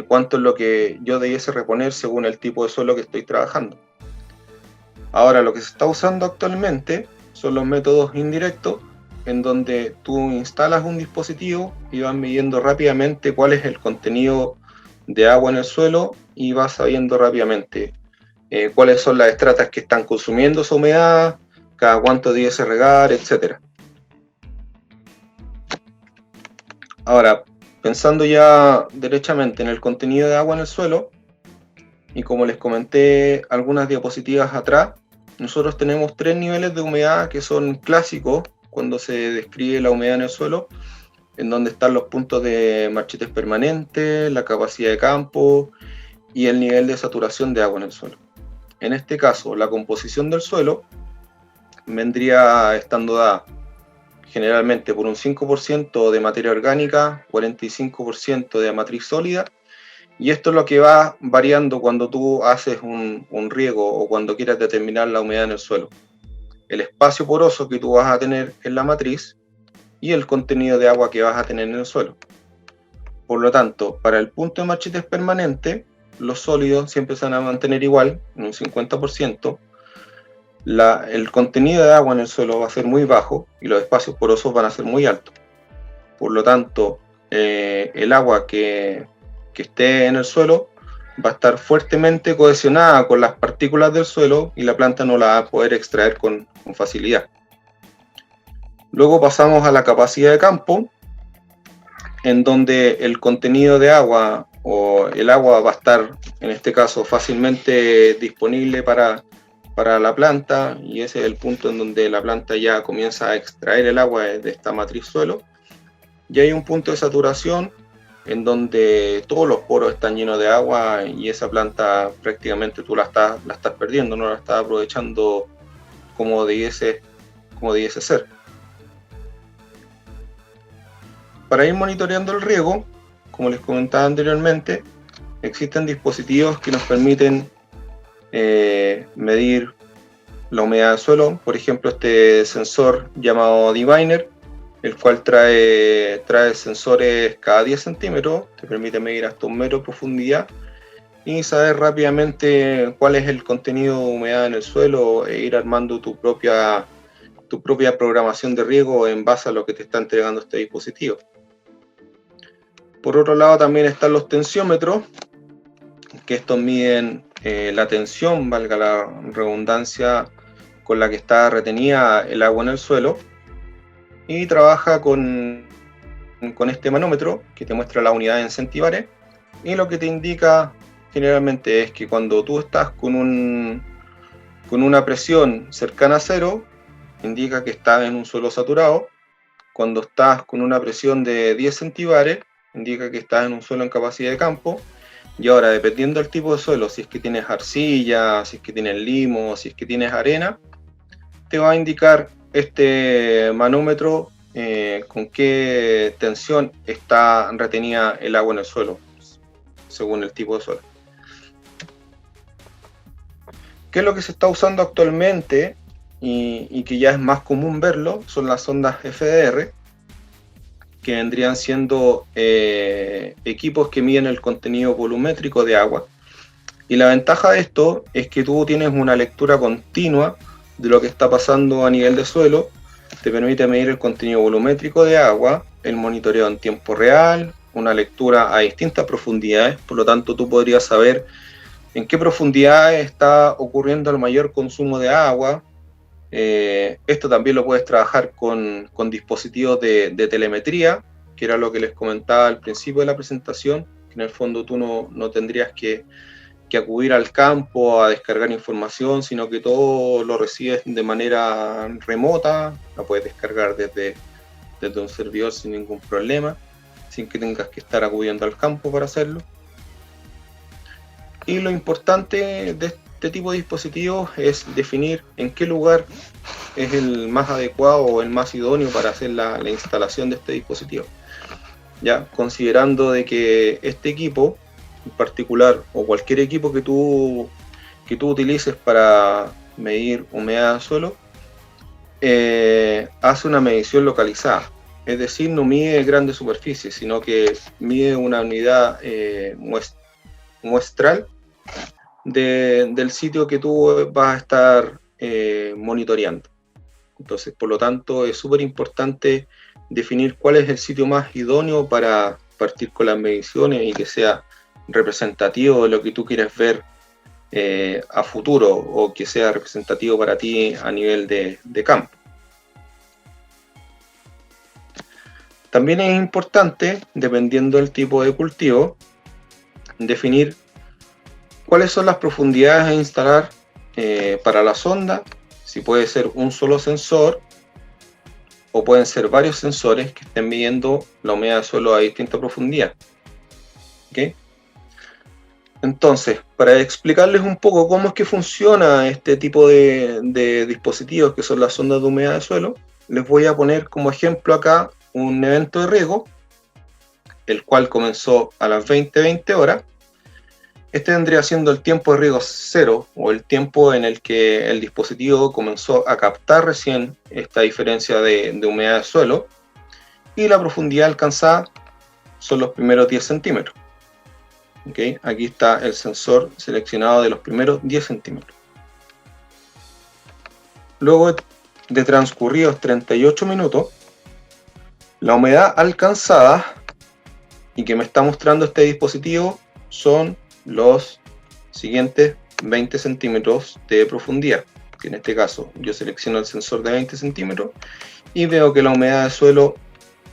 cuánto es lo que yo debiese reponer según el tipo de suelo que estoy trabajando. Ahora, lo que se está usando actualmente son los métodos indirectos, en donde tú instalas un dispositivo y vas midiendo rápidamente cuál es el contenido de agua en el suelo, y vas sabiendo rápidamente cuáles son las estratas que están consumiendo esa humedad, cada cuánto debiese regar, etc. Ahora, pensando ya derechamente en el contenido de agua en el suelo, y como les comenté algunas diapositivas atrás, nosotros tenemos 3 niveles de humedad que son clásicos cuando se describe la humedad en el suelo, en donde están los puntos de marchites permanentes, la capacidad de campo y el nivel de saturación de agua en el suelo. En este caso, la composición del suelo vendría estando dada generalmente por un 5% de materia orgánica, 45% de matriz sólida, y esto es lo que va variando cuando tú haces un riego o cuando quieras determinar la humedad en el suelo. El espacio poroso que tú vas a tener en la matriz y el contenido de agua que vas a tener en el suelo. Por lo tanto, para el punto de marchitez permanente, los sólidos siempre se van a mantener igual, en un 50%. El contenido de agua en el suelo va a ser muy bajo y los espacios porosos van a ser muy altos. Por lo tanto, el agua que esté en el suelo va a estar fuertemente cohesionada con las partículas del suelo y la planta no la va a poder extraer con facilidad. Luego pasamos a la capacidad de campo, en donde el contenido de agua o el agua va a estar, en este caso, fácilmente disponible para la planta, y ese es el punto en donde la planta ya comienza a extraer el agua de esta matriz suelo. Y hay un punto de saturación en donde todos los poros están llenos de agua y esa planta prácticamente tú la estás perdiendo, no la estás aprovechando como debiese ser. Para ir monitoreando el riego, como les comentaba anteriormente, existen dispositivos que nos permiten medir la humedad del suelo. Por ejemplo, este sensor llamado Diviner, el cual trae sensores cada 10 centímetros, te permite medir hasta 1 metro de profundidad y saber rápidamente cuál es el contenido de humedad en el suelo e ir armando tu propia programación de riego en base a lo que te está entregando este dispositivo. Por otro lado, también están los tensiómetros, que estos miden la tensión, valga la redundancia, con la que está retenida el agua en el suelo, y trabaja con este manómetro que te muestra la unidad en centibares, y lo que te indica generalmente es que cuando tú estás con una presión cercana a cero, indica que estás en un suelo saturado. Cuando estás con una presión de 10 centibares, indica que estás en un suelo en capacidad de campo. Y ahora, dependiendo del tipo de suelo, si es que tienes arcilla, si es que tienes limo, si es que tienes arena, te va a indicar este manómetro con qué tensión está retenida el agua en el suelo, según el tipo de suelo. ¿Qué es lo que se está usando actualmente y que ya es más común verlo? Son las sondas FDR, que vendrían siendo equipos que miden el contenido volumétrico de agua. Y la ventaja de esto es que tú tienes una lectura continua de lo que está pasando a nivel de suelo, te permite medir el contenido volumétrico de agua, el monitoreo en tiempo real, una lectura a distintas profundidades, por lo tanto tú podrías saber en qué profundidades está ocurriendo el mayor consumo de agua. Esto también lo puedes trabajar con dispositivos de telemetría, que era lo que les comentaba al principio de la presentación, que en el fondo tú no tendrías que acudir al campo a descargar información, sino que todo lo recibes de manera remota, la puedes descargar desde un servidor sin ningún problema, sin que tengas que estar acudiendo al campo para hacerlo. Y lo importante de este tipo de dispositivos es definir en qué lugar es el más adecuado o el más idóneo para hacer la instalación de este dispositivo. Ya, considerando de que este equipo en particular, o cualquier equipo que tú utilices para medir humedad del suelo, hace una medición localizada, es decir, no mide grandes superficies, sino que mide una unidad muestral del sitio que tú vas a estar monitoreando. Entonces, por lo tanto, es súper importante definir cuál es el sitio más idóneo para partir con las mediciones y que sea representativo de lo que tú quieres ver a futuro, o que sea representativo para ti a nivel de campo. También es importante, dependiendo del tipo de cultivo, definir cuáles son las profundidades a instalar para la sonda, si puede ser un solo sensor o pueden ser varios sensores que estén midiendo la humedad del suelo a distinta profundidad. ¿Okay? Entonces, para explicarles un poco cómo es que funciona este tipo de dispositivos que son las sondas de humedad de suelo, les voy a poner como ejemplo acá un evento de riego, el cual comenzó a las 20 horas. Este vendría siendo el tiempo de riego 0, o el tiempo en el que el dispositivo comenzó a captar recién esta diferencia de humedad de suelo, y la profundidad alcanzada son los primeros 10 centímetros. ¿Okay? Aquí está el sensor seleccionado de los primeros 10 centímetros. Luego de transcurridos 38 minutos, la humedad alcanzada y que me está mostrando este dispositivo son los siguientes 20 centímetros de profundidad. En este caso yo selecciono el sensor de 20 centímetros y veo que la humedad de suelo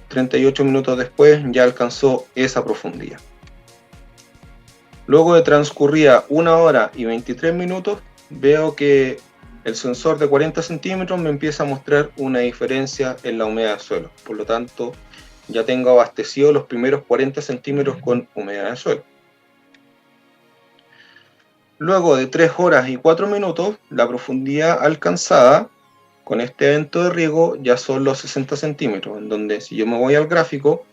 38 minutos después ya alcanzó esa profundidad. Luego de transcurrida 1 hora y 23 minutos, veo que el sensor de 40 centímetros me empieza a mostrar una diferencia en la humedad de suelo. Por lo tanto, ya tengo abastecido los primeros 40 centímetros con humedad de suelo. Luego de 3 horas y 4 minutos, la profundidad alcanzada con este evento de riego ya son los 60 centímetros, en donde si yo me voy al gráfico,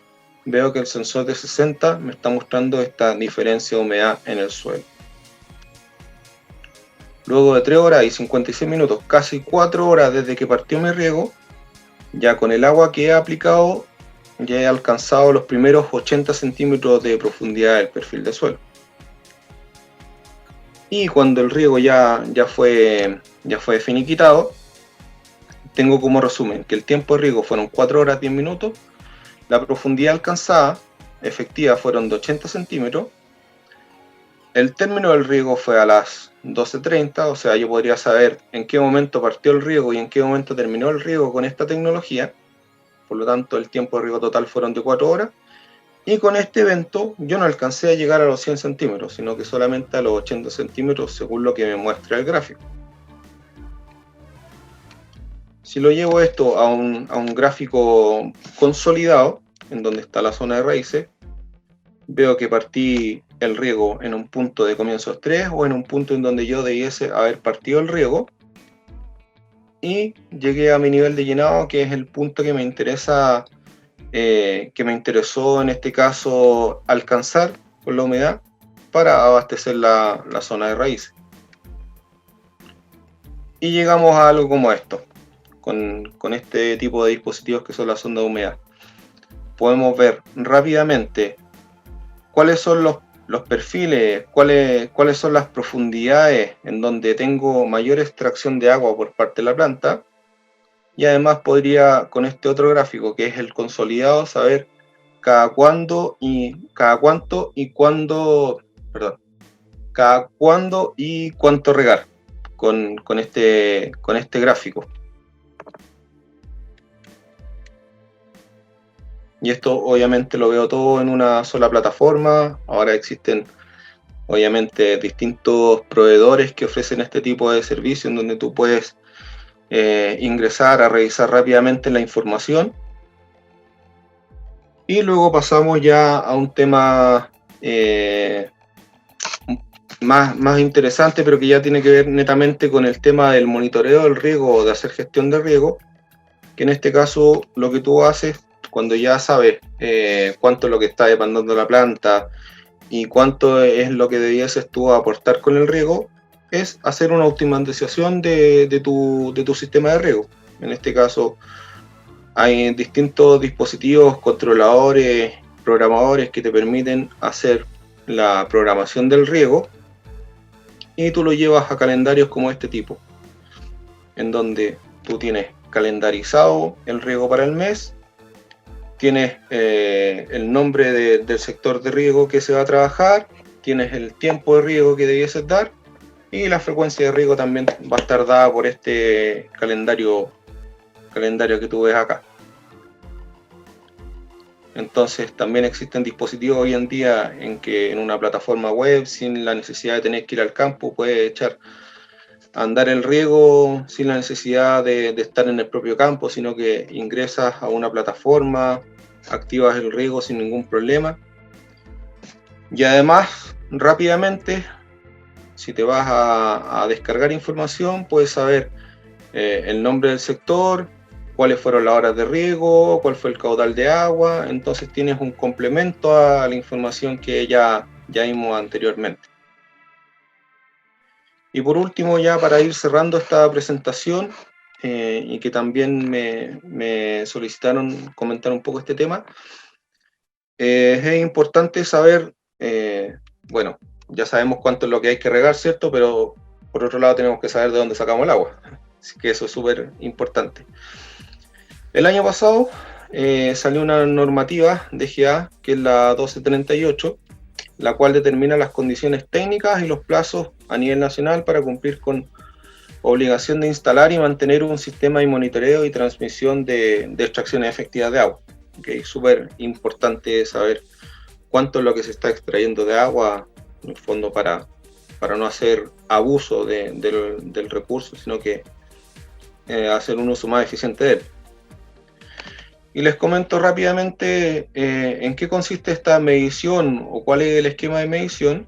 veo que el sensor de 60 me está mostrando esta diferencia de humedad en el suelo. Luego de 3 horas y 56 minutos, casi 4 horas desde que partió mi riego, ya con el agua que he aplicado, ya he alcanzado los primeros 80 centímetros de profundidad del perfil de suelo. Y cuando el riego ya fue finiquitado, tengo como resumen que el tiempo de riego fueron 4 horas 10 minutos, la profundidad alcanzada efectiva fueron de 80 centímetros, el término del riego fue a las 12:30, o sea, yo podría saber en qué momento partió el riego y en qué momento terminó el riego con esta tecnología. Por lo tanto, el tiempo de riego total fueron de 4 horas. Y con este evento yo no alcancé a llegar a los 100 centímetros, sino que solamente a los 80 centímetros según lo que me muestra el gráfico. Si lo llevo esto a un gráfico consolidado, en donde está la zona de raíces, veo que partí el riego en un punto de comienzo estrés o en un punto en donde yo debiese haber partido el riego, y llegué a mi nivel de llenado, que es el punto que me interesa, que me interesó en este caso alcanzar con la humedad para abastecer la zona de raíces. Y llegamos a algo como esto, con este tipo de dispositivos que son las sondas de humedad. Podemos ver rápidamente cuáles son los perfiles, cuáles son las profundidades en donde tengo mayor extracción de agua por parte de la planta, y además podría, con este otro gráfico que es el consolidado, saber cada cuándo y cuánto regar con este gráfico. Y esto obviamente lo veo todo en una sola plataforma. Ahora existen obviamente distintos proveedores que ofrecen este tipo de servicio, en donde tú puedes ingresar a revisar rápidamente la información. Y luego pasamos ya a un tema más interesante, pero que ya tiene que ver netamente con el tema del monitoreo del riego o de hacer gestión de riego, que en este caso lo que tú haces cuando ya sabes cuánto es lo que está demandando la planta y cuánto es lo que debieses tú aportar con el riego, es hacer una optimización de tu sistema de riego. En este caso hay distintos dispositivos, controladores, programadores que te permiten hacer la programación del riego, y tú lo llevas a calendarios como este tipo, en donde tú tienes calendarizado el riego para el mes, tienes el nombre del sector de riego que se va a trabajar, tienes el tiempo de riego que debieses dar, y la frecuencia de riego también va a estar dada por este calendario que tú ves acá. Entonces también existen dispositivos hoy en día en que en una plataforma web, sin la necesidad de tener que ir al campo, puedes echar a andar el riego sin la necesidad de estar en el propio campo, sino que ingresas a una plataforma, activas el riego sin ningún problema. Y además, rápidamente, si te vas a descargar información, puedes saber el nombre del sector, cuáles fueron las horas de riego, cuál fue el caudal de agua. Entonces tienes un complemento a la información que ya vimos anteriormente. Y por último, ya para ir cerrando esta presentación, y que también me solicitaron comentar un poco este tema, es importante saber, bueno, ya sabemos cuánto es lo que hay que regar, ¿cierto? Pero por otro lado tenemos que saber de dónde sacamos el agua, así que eso es súper importante. El año pasado salió una normativa de GA, que es la 1238, la cual determina las condiciones técnicas y los plazos a nivel nacional para cumplir con obligación de instalar y mantener un sistema de monitoreo y transmisión de extracciones efectivas de agua. Okay, súper importante saber cuánto es lo que se está extrayendo de agua, en el fondo para no hacer abuso del recurso, sino que hacer un uso más eficiente de él. Y les comento rápidamente en qué consiste esta medición o cuál es el esquema de medición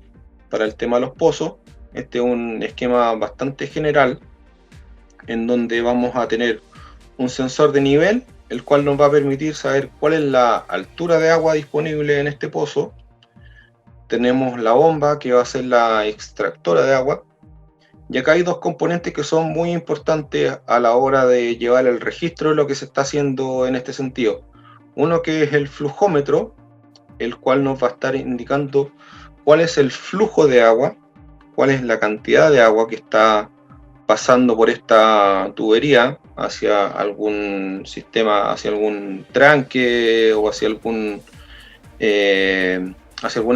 para el tema de los pozos. Este es un esquema bastante general en donde vamos a tener un sensor de nivel, el cual nos va a permitir saber cuál es la altura de agua disponible en este pozo. Tenemos la bomba, que va a ser la extractora de agua. Y acá hay dos componentes que son muy importantes a la hora de llevar el registro de lo que se está haciendo en este sentido. Uno que es el flujómetro, el cual nos va a estar indicando cuál es el flujo de agua, cuál es la cantidad de agua que está pasando por esta tubería hacia algún sistema, hacia algún tranque o hacia alguna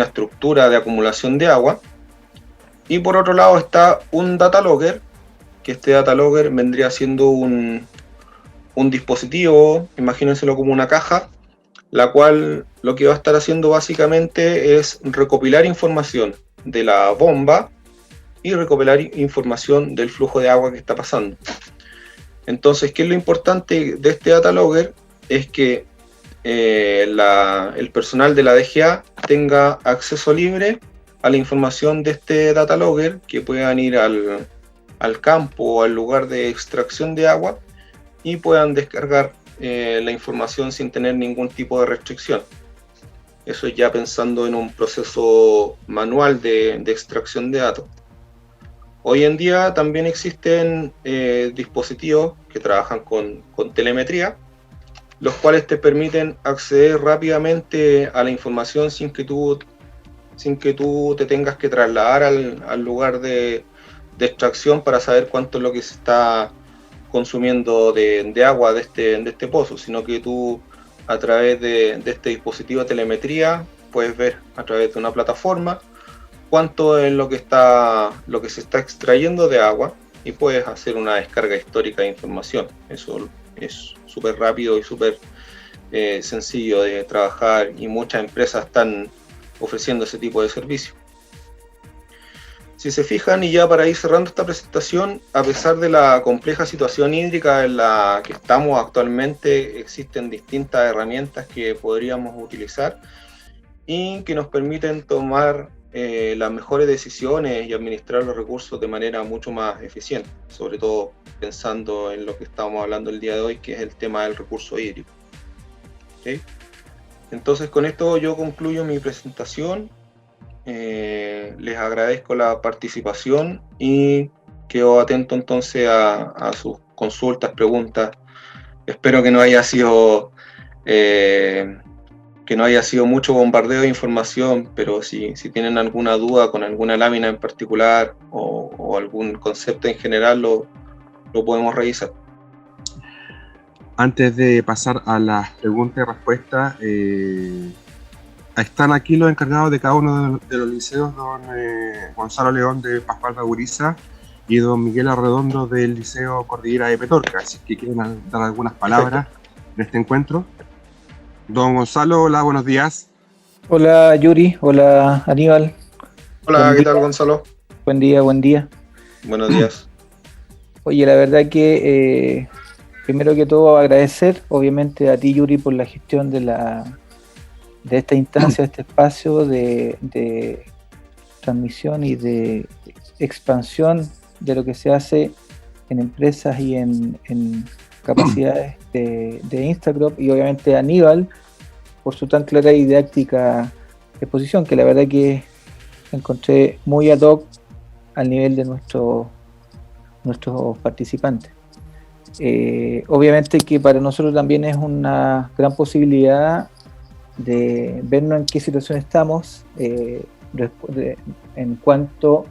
estructura de acumulación de agua. Y por otro lado está un data logger, que este data logger vendría siendo un dispositivo, imagínenselo como una caja, la cual lo que va a estar haciendo básicamente es recopilar información de la bomba y recopilar información del flujo de agua que está pasando. Entonces, ¿qué es lo importante de este data logger? Es que el personal de la DGA tenga acceso libre a la información de este data logger, que puedan ir al campo o al lugar de extracción de agua y puedan descargar la información sin tener ningún tipo de restricción. Eso ya pensando en un proceso manual de extracción de datos. Hoy en día también existen dispositivos que trabajan con telemetría, los cuales te permiten acceder rápidamente a la información sin que tú te tengas que trasladar al lugar de extracción para saber cuánto es lo que se está consumiendo de agua de este pozo, sino que tú a través de este dispositivo de telemetría puedes ver a través de una plataforma cuánto es lo que se está extrayendo de agua y puedes hacer una descarga histórica de información. Eso es súper rápido y súper sencillo de trabajar, y muchas empresas están ofreciendo ese tipo de servicio. Si se fijan, y ya para ir cerrando esta presentación, a pesar de la compleja situación hídrica en la que estamos actualmente, existen distintas herramientas que podríamos utilizar y que nos permiten tomar las mejores decisiones y administrar los recursos de manera mucho más eficiente, sobre todo pensando en lo que estamos hablando el día de hoy, que es el tema del recurso hídrico. ¿Okay? Entonces, con esto yo concluyo mi presentación. Les agradezco la participación y quedo atento entonces a sus consultas, preguntas. Espero que no haya sido mucho bombardeo de información, pero si tienen alguna duda con alguna lámina en particular o algún concepto en general, lo podemos revisar. Antes de pasar a las preguntas y respuestas, están aquí los encargados de cada uno de los liceos, don Gonzalo León de Pascual Baguriza y don Miguel Arredondo del Liceo Cordillera de Petorca, así que quieren dar algunas palabras en este encuentro. Don Gonzalo, hola, buenos días. Hola Yuri, hola Aníbal. Hola, ¿qué tal, Gonzalo? Buen día. Buenos días. Oye, la verdad que primero que todo agradecer obviamente a ti, Yuri, por la gestión de esta instancia, de este espacio de transmisión y de expansión de lo que se hace en empresas y en capacidades de Instagram, y obviamente a Aníbal por su tan clara y didáctica exposición, que la verdad que encontré muy ad hoc al nivel de nuestros participantes. Obviamente que para nosotros también es una gran posibilidad de vernos en qué situación estamos en cuanto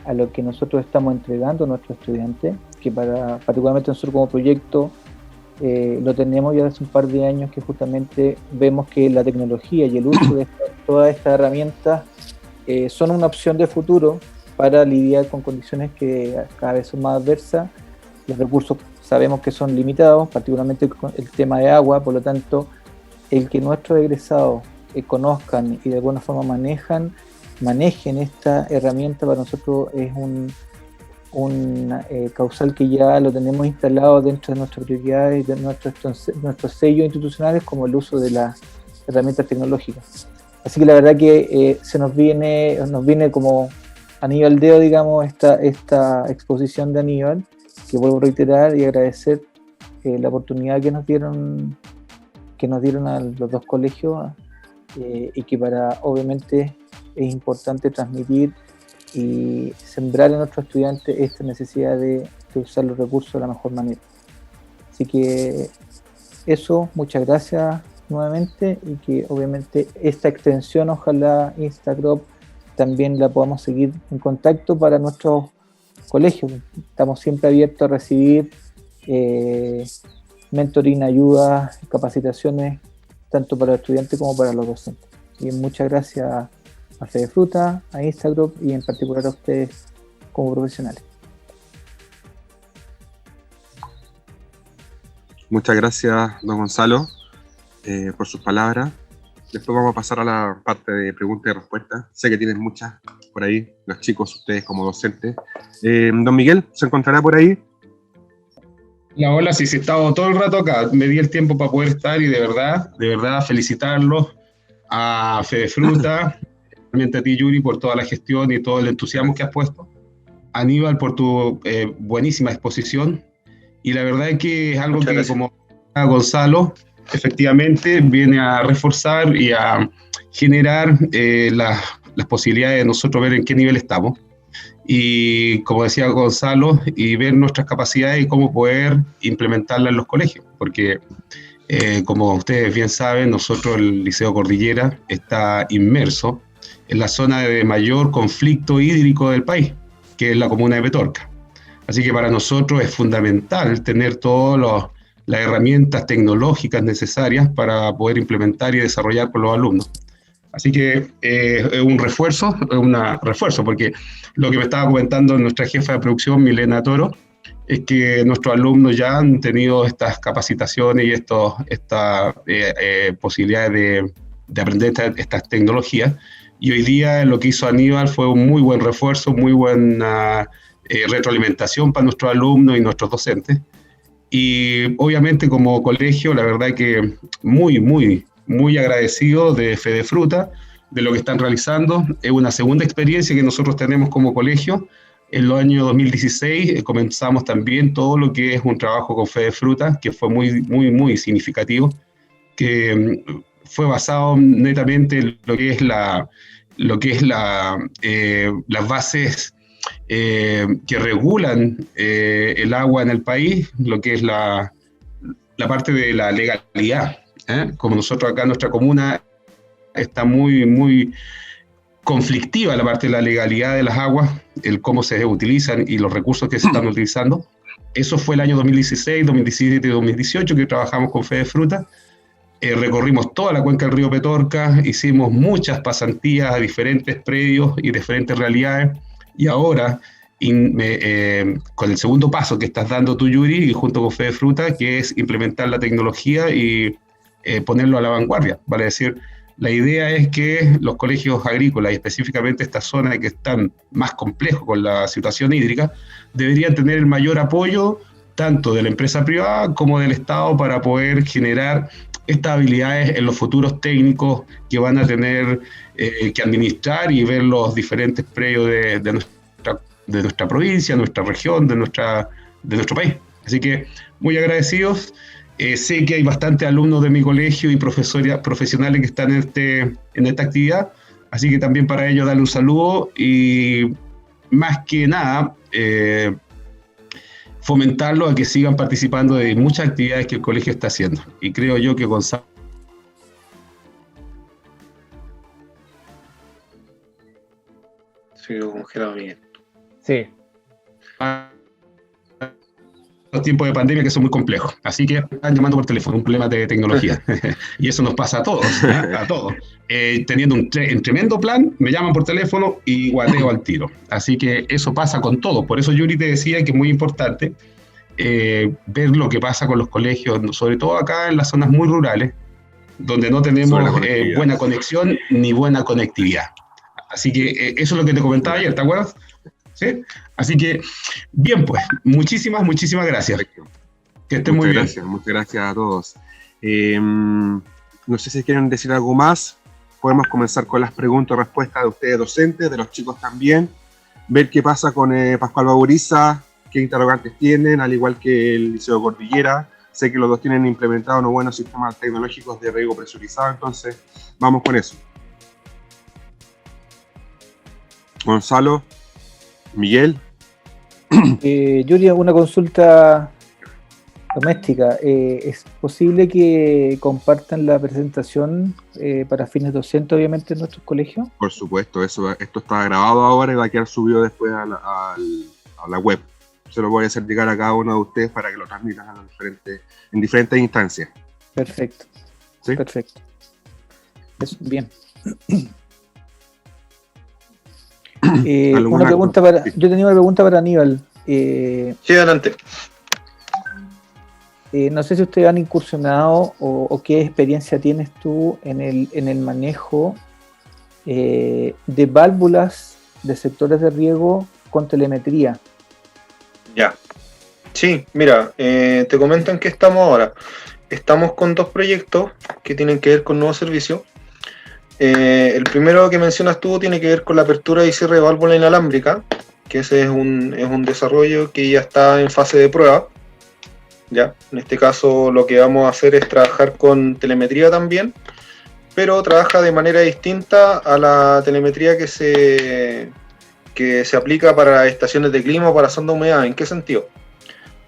a lo que nosotros estamos entregando a nuestros estudiantes, que particularmente nosotros como proyecto lo tenemos ya hace un par de años, que justamente vemos que la tecnología y el uso de todas estas herramientas son una opción de futuro para lidiar con condiciones que cada vez son más adversas. Los recursos sabemos que son limitados, particularmente con el tema de agua, por lo tanto, el que nuestros egresados conozcan y de alguna forma manejen esta herramienta, para nosotros es un causal que ya lo tenemos instalado dentro de nuestras prioridades y de nuestros sellos institucionales, como el uso de las herramientas tecnológicas. Así que la verdad que nos viene como anillo al dedo, digamos, esta exposición de Aníbal, que vuelvo a reiterar y agradecer la oportunidad que nos dieron a los dos colegios, y que obviamente es importante transmitir y sembrar en nuestros estudiantes esta necesidad de usar los recursos de la mejor manera. Así que eso, muchas gracias nuevamente, y que obviamente esta extensión, ojalá Instagram también la podamos seguir en contacto para nuestros colegios. Estamos siempre abiertos a recibir mentoring, ayuda, capacitaciones, tanto para los estudiantes como para los docentes. Y muchas gracias a Fedefruta, a Instagram y en particular a ustedes como profesionales. Muchas gracias, don Gonzalo, por sus palabras. Después vamos a pasar a la parte de preguntas y respuestas. Sé que tienen muchas por ahí, los chicos, ustedes como docentes. Don Miguel, ¿se encontrará por ahí? Hola, sí, he estado todo el rato acá. Me di el tiempo para poder estar, y de verdad felicitarlos a Fedefruta, realmente a ti, Yuri, por toda la gestión y todo el entusiasmo que has puesto. Aníbal, por tu buenísima exposición. Y la verdad es que es algo que, como Gonzalo, efectivamente viene a reforzar y a generar las posibilidades de nosotros ver en qué nivel estamos. Y como decía Gonzalo, y ver nuestras capacidades y cómo poder implementarlas en los colegios. Porque, como ustedes bien saben, nosotros, el Liceo Cordillera, está inmerso en la zona de mayor conflicto hídrico del país, que es la comuna de Petorca. Así que para nosotros es fundamental tener todas las herramientas tecnológicas necesarias para poder implementar y desarrollar con los alumnos. Así que es un refuerzo, porque lo que me estaba comentando nuestra jefa de producción, Milena Toro, es que nuestros alumnos ya han tenido estas capacitaciones y estas posibilidades de aprender estas tecnologías. Y hoy día lo que hizo Aníbal fue un muy buen refuerzo, muy buena retroalimentación para nuestros alumnos y nuestros docentes. Y obviamente como colegio, la verdad que muy agradecido de Fedefruta, de lo que están realizando. Es una segunda experiencia que nosotros tenemos como colegio. En el año 2016 comenzamos también todo lo que es un trabajo con Fedefruta, que fue muy significativo, que fue basado netamente en lo que es las bases que regulan el agua en el país, lo que es la parte de la legalidad. Como nosotros acá en nuestra comuna está muy conflictiva la parte de la legalidad de las aguas, el cómo se utilizan y los recursos que se están utilizando. Eso fue el año 2016, 2017 y 2018 que trabajamos con Fedefruta. Recorrimos toda la cuenca del río Petorca, hicimos muchas pasantías a diferentes predios y diferentes realidades, y ahora con el segundo paso que estás dando tú, Yuri, y junto con Fedefruta, que es implementar la tecnología y ponerlo a la vanguardia. Vale decir, la idea es que los colegios agrícolas, y específicamente esta zona que están más complejos con la situación hídrica, deberían tener el mayor apoyo tanto de la empresa privada como del Estado para poder generar estas habilidades en los futuros técnicos que van a tener que administrar y ver los diferentes predios de nuestra provincia, nuestra región, de nuestro país. Así que muy agradecidos. Sé que hay bastantes alumnos de mi colegio y profesionales que están en esta actividad, así que también para ellos darle un saludo y más que nada fomentarlos a que sigan participando de muchas actividades que el colegio está haciendo. Y creo yo que Gonzalo... Sigo congelado, Miguel. Sí. Los tiempos de pandemia que son muy complejos, así que están llamando por teléfono, un problema de tecnología. Y eso nos pasa a todos, a todos. Teniendo un tremendo plan, me llaman por teléfono y guateo al tiro. Así que eso pasa con todo. Por eso Yuri te decía que es muy importante ver lo que pasa con los colegios, sobre todo acá en las zonas muy rurales, donde no tenemos buena conexión ni buena conectividad. Así que eso es lo que te comentaba ayer, ¿te acuerdas? ¿Sí? Así que, bien, pues, muchísimas gracias. Que estén muy bien. Muchas gracias a todos. No sé si quieren decir algo más. Podemos comenzar con las preguntas y respuestas de ustedes docentes, de los chicos también. Ver qué pasa con Pascual Baburiza, qué interrogantes tienen, al igual que el Liceo Cordillera. Sé que los dos tienen implementados unos buenos sistemas tecnológicos de riego presurizado, entonces vamos con eso. Gonzalo, Miguel. Yuri, una consulta doméstica. ¿Es posible que compartan la presentación para fines docentes, obviamente, en nuestros colegios? Por supuesto, esto está grabado ahora y va a quedar subido después a la web. Se lo voy a hacer llegar a cada uno de ustedes para que lo transmitan en diferentes instancias. Perfecto. ¿Sí? Perfecto. Eso, bien. Una pregunta yo tenía una pregunta para Aníbal. Sí, adelante. No sé si ustedes han incursionado o qué experiencia tienes tú en el manejo de válvulas de sectores de riego con telemetría. Ya. Sí, mira, te comento en qué estamos ahora. Estamos con 2 proyectos que tienen que ver con nuevos servicios. El primero que mencionas tú tiene que ver con la apertura y cierre de válvula inalámbrica, que ese es un desarrollo que ya está en fase de prueba. ¿Ya? En este caso lo que vamos a hacer es trabajar con telemetría también, pero trabaja de manera distinta a la telemetría que se aplica para estaciones de clima o para sonda de humedad. ¿En qué sentido?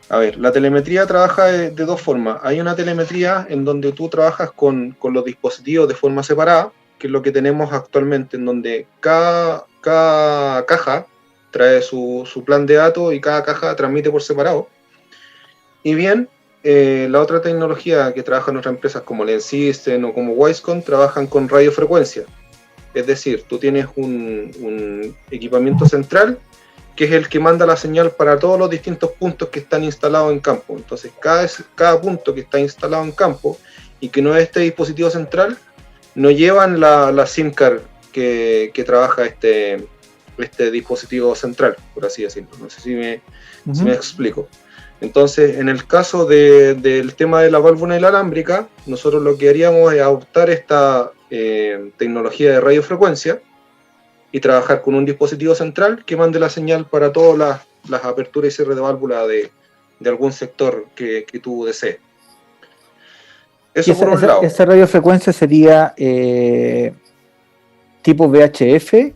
A ver, la telemetría trabaja de 2 formas. Hay una telemetría en donde tú trabajas con los dispositivos de forma separada, que es lo que tenemos actualmente, en donde cada caja trae su plan de datos y cada caja transmite por separado. Y bien, la otra tecnología que trabajan otras empresas como Lens System o como Wisecom trabajan con radiofrecuencia. Es decir, tú tienes un equipamiento central que es el que manda la señal para todos los distintos puntos que están instalados en campo. Entonces, cada punto que está instalado en campo y que no es este dispositivo central, no llevan la SIM card que trabaja este dispositivo central, por así decirlo. No sé si me explico. Entonces, en el caso del tema de la válvula inalámbrica, nosotros lo que haríamos es adoptar esta tecnología de radiofrecuencia y trabajar con un dispositivo central que mande la señal para todas las aperturas y cierres de válvula de algún sector que tú desees. Eso por un lado. ¿Esa radiofrecuencia sería tipo VHF?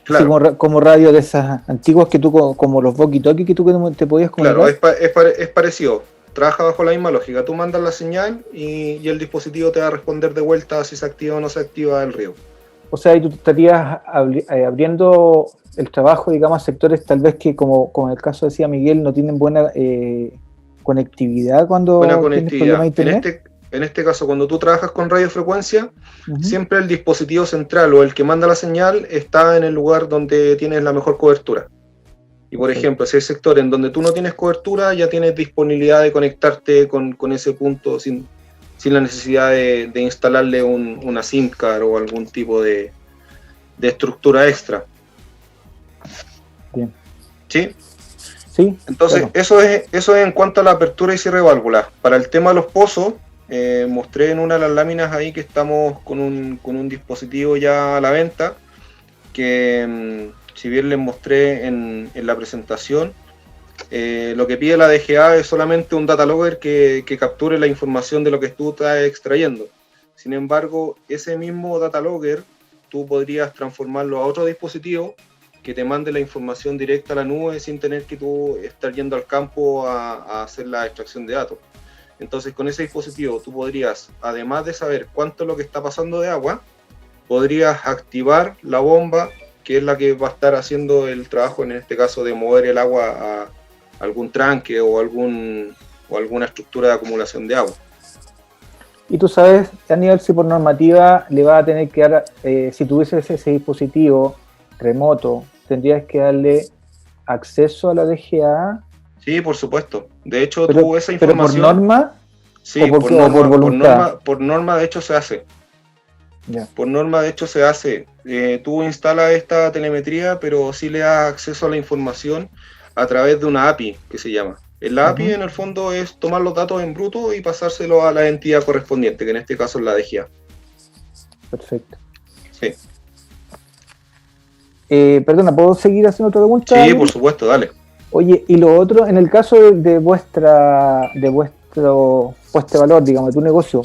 Claro. Sí, como radio de esas antiguas que tú, como los walkie-talkie que tú te podías comunicar. Claro, es parecido. Trabaja bajo la misma lógica. Tú mandas la señal y el dispositivo te va a responder de vuelta si se activa o no se activa el riego. O sea, y tú estarías abriendo el trabajo, digamos, a sectores tal vez que, como en el caso decía Miguel, no tienen buena conectividad cuando tienes problemas de internet. En este caso, cuando tú trabajas con radiofrecuencia, siempre el dispositivo central o el que manda la señal está en el lugar donde tienes la mejor cobertura. Y por ejemplo, si hay sector en donde tú no tienes cobertura, ya tienes disponibilidad de conectarte con ese punto sin la necesidad de instalarle una SIM card o algún tipo de estructura extra. Bien. ¿Sí? Sí. Entonces, claro. Eso es en cuanto a la apertura y cierre de válvulas. Para el tema de los pozos, mostré en una de las láminas ahí que estamos con un dispositivo ya a la venta, que si bien les mostré en la presentación, lo que pide la DGA es solamente un data logger que capture la información de lo que tú estás extrayendo. Sin embargo, ese mismo data logger tú podrías transformarlo a otro dispositivo que te mande la información directa a la nube sin tener que tú estar yendo al campo a hacer la extracción de datos. Entonces, con ese dispositivo tú podrías, además de saber cuánto es lo que está pasando de agua, podrías activar la bomba, que es la que va a estar haciendo el trabajo, en este caso, de mover el agua a algún tranque o alguna estructura de acumulación de agua. Y tú sabes, Aníbal, si por normativa le va a tener que dar, si tuvieses ese dispositivo remoto, tendrías que darle acceso a la DGA. Sí, por supuesto. De hecho, Pero, tú esa información... ¿pero por norma? Sí, ¿O por voluntad? Por norma, de hecho, se hace. Ya. Por norma, de hecho, se hace. Tú instalas esta telemetría, pero sí le das acceso a la información a través de una API, que se llama. La API, en el fondo, es tomar los datos en bruto y pasárselo a la entidad correspondiente, que en este caso es la DGA. Perfecto. Sí. Perdona, ¿puedo seguir haciendo otra pregunta? Sí, por supuesto, dale. Oye, y lo otro, en el caso de vuestro puesto de valor, digamos, de tu negocio,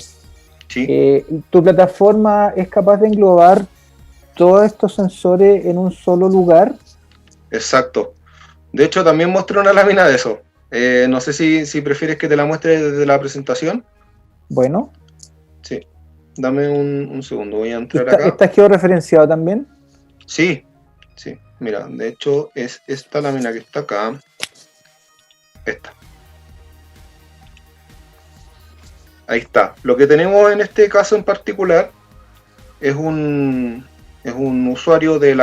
Sí. ¿tu plataforma es capaz de englobar todos estos sensores en un solo lugar? Exacto. De hecho, también mostré una lámina de eso. No sé si prefieres que te la muestre desde la presentación. Bueno. Sí. Dame un segundo, voy a entrar acá. ¿Está georreferenciado también? Sí, sí. Mira, de hecho es esta lámina que está acá. Esta. Ahí está. Lo que tenemos en este caso en particular es un usuario de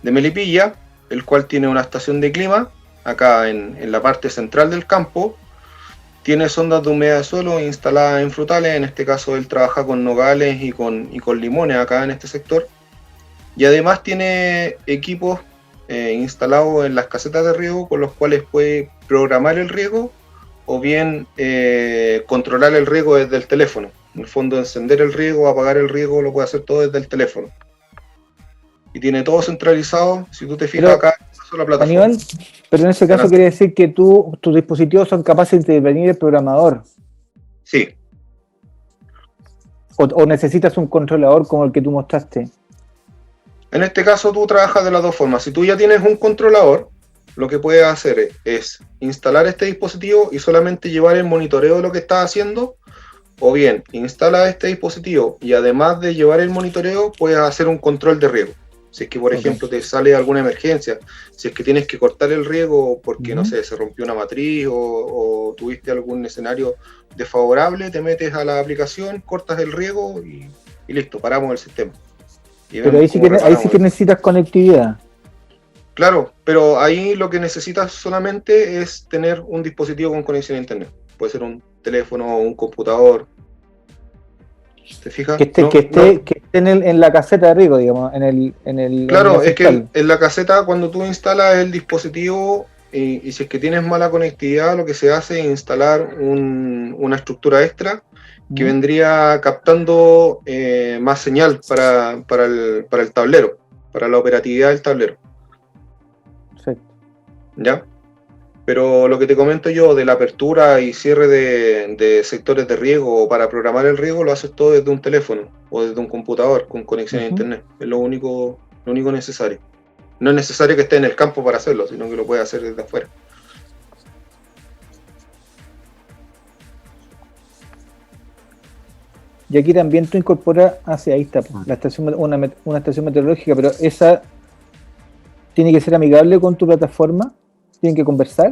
Melipilla, el cual tiene una estación de clima acá en la parte central del campo. Tiene sondas de humedad de suelo instaladas en frutales. En este caso él trabaja con nogales y con limones acá en este sector. Y además tiene equipos instalados en las casetas de riego con los cuales puede programar el riego o bien controlar el riego desde el teléfono. En el fondo, encender el riego, apagar el riego, lo puede hacer todo desde el teléfono. Y tiene todo centralizado. Si tú te fijas acá, en una sola plataforma. Aníbal, pero en ese caso quiere decir que tus dispositivos son capaces de intervenir el programador. Sí. O necesitas un controlador como el que tú mostraste. En este caso tú trabajas de las dos formas. Si tú ya tienes un controlador, lo que puedes hacer es instalar este dispositivo y solamente llevar el monitoreo de lo que estás haciendo, o bien instala este dispositivo y además de llevar el monitoreo puedes hacer un control de riego. Si es que, por ejemplo, te sale alguna emergencia, si es que tienes que cortar el riego porque, no sé, se rompió una matriz o tuviste algún escenario desfavorable, te metes a la aplicación, cortas el riego y listo, paramos el sistema. Pero ahí sí que necesitas conectividad. Claro, pero ahí lo que necesitas solamente es tener un dispositivo con conexión a internet. Puede ser un teléfono o un computador. ¿Te fijas? Que esté en la caseta de riego, digamos, Claro, es que en la caseta, cuando tú instalas el dispositivo y si es que tienes mala conectividad, lo que se hace es instalar una estructura extra que vendría captando más señal para el tablero, para la operatividad del tablero. Perfecto. ¿Ya? Pero lo que te comento yo de la apertura y cierre de sectores de riego o para programar el riego, lo haces todo desde un teléfono o desde un computador con conexión a internet. Es lo único necesario. No es necesario que esté en el campo para hacerlo, sino que lo puedes hacer desde afuera. Y aquí también tú incorporas, ahí está, la estación, una estación meteorológica, pero esa tiene que ser amigable con tu plataforma, tienen que conversar,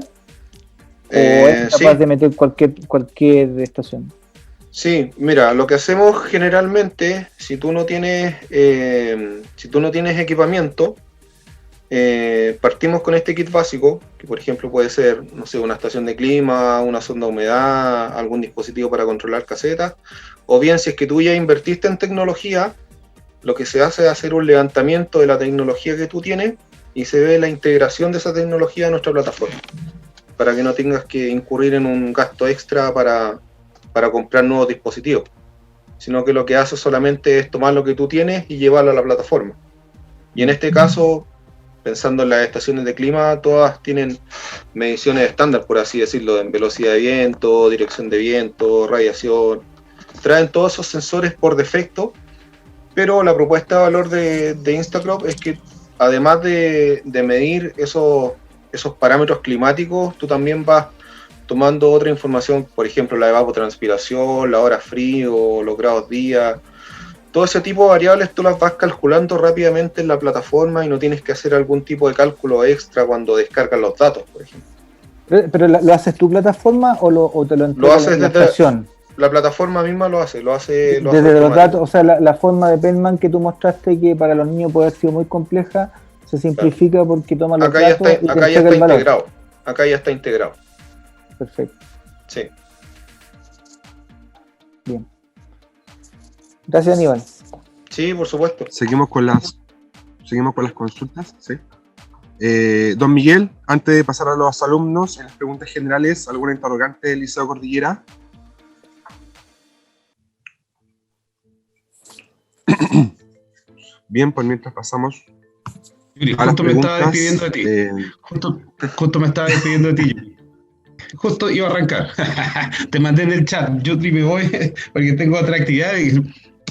o es capaz de meter cualquier estación. Sí, mira, lo que hacemos generalmente, si tú no tienes equipamiento, partimos con este kit básico, que por ejemplo puede ser, no sé, una estación de clima, una sonda de humedad, algún dispositivo para controlar casetas, o bien si es que tú ya invertiste en tecnología, lo que se hace es hacer un levantamiento de la tecnología que tú tienes y se ve la integración de esa tecnología en nuestra plataforma, para que no tengas que incurrir en un gasto extra para comprar nuevos dispositivos, sino que lo que hace solamente es tomar lo que tú tienes y llevarlo a la plataforma. Y en este caso, pensando en las estaciones de clima, todas tienen mediciones estándar, por así decirlo, en velocidad de viento, dirección de viento, radiación. Traen todos esos sensores por defecto, pero la propuesta de valor de Instacrop es que además de medir esos parámetros climáticos, tú también vas tomando otra información, por ejemplo, la evapotranspiración, la hora frío, los grados día. Todo ese tipo de variables tú las vas calculando rápidamente en la plataforma y no tienes que hacer algún tipo de cálculo extra cuando descargas los datos, por ejemplo. ¿Pero lo haces tu plataforma o te lo entrega haces la desde estación? La plataforma misma lo hace Desde los automático. datos, o sea, la forma de Penman que tú mostraste, que para los niños puede haber sido muy compleja, se simplifica porque toma los datos y te Acá ya entrega está el valor. integrado. Acá ya está integrado. Perfecto. Sí. Bien. Gracias, Aníbal. Sí, por supuesto. Seguimos con las consultas, ¿sí? Don Miguel, antes de pasar a los alumnos, en las preguntas generales, ¿alguna interrogante del Liceo Cordillera? Bien, pues mientras pasamos Yuri, a las justo me estaba preguntas, despidiendo de ti. Justo me estaba despidiendo de ti, Yuri. Justo iba a arrancar. Te mandé en el chat. Yuri, me voy porque tengo otra actividad y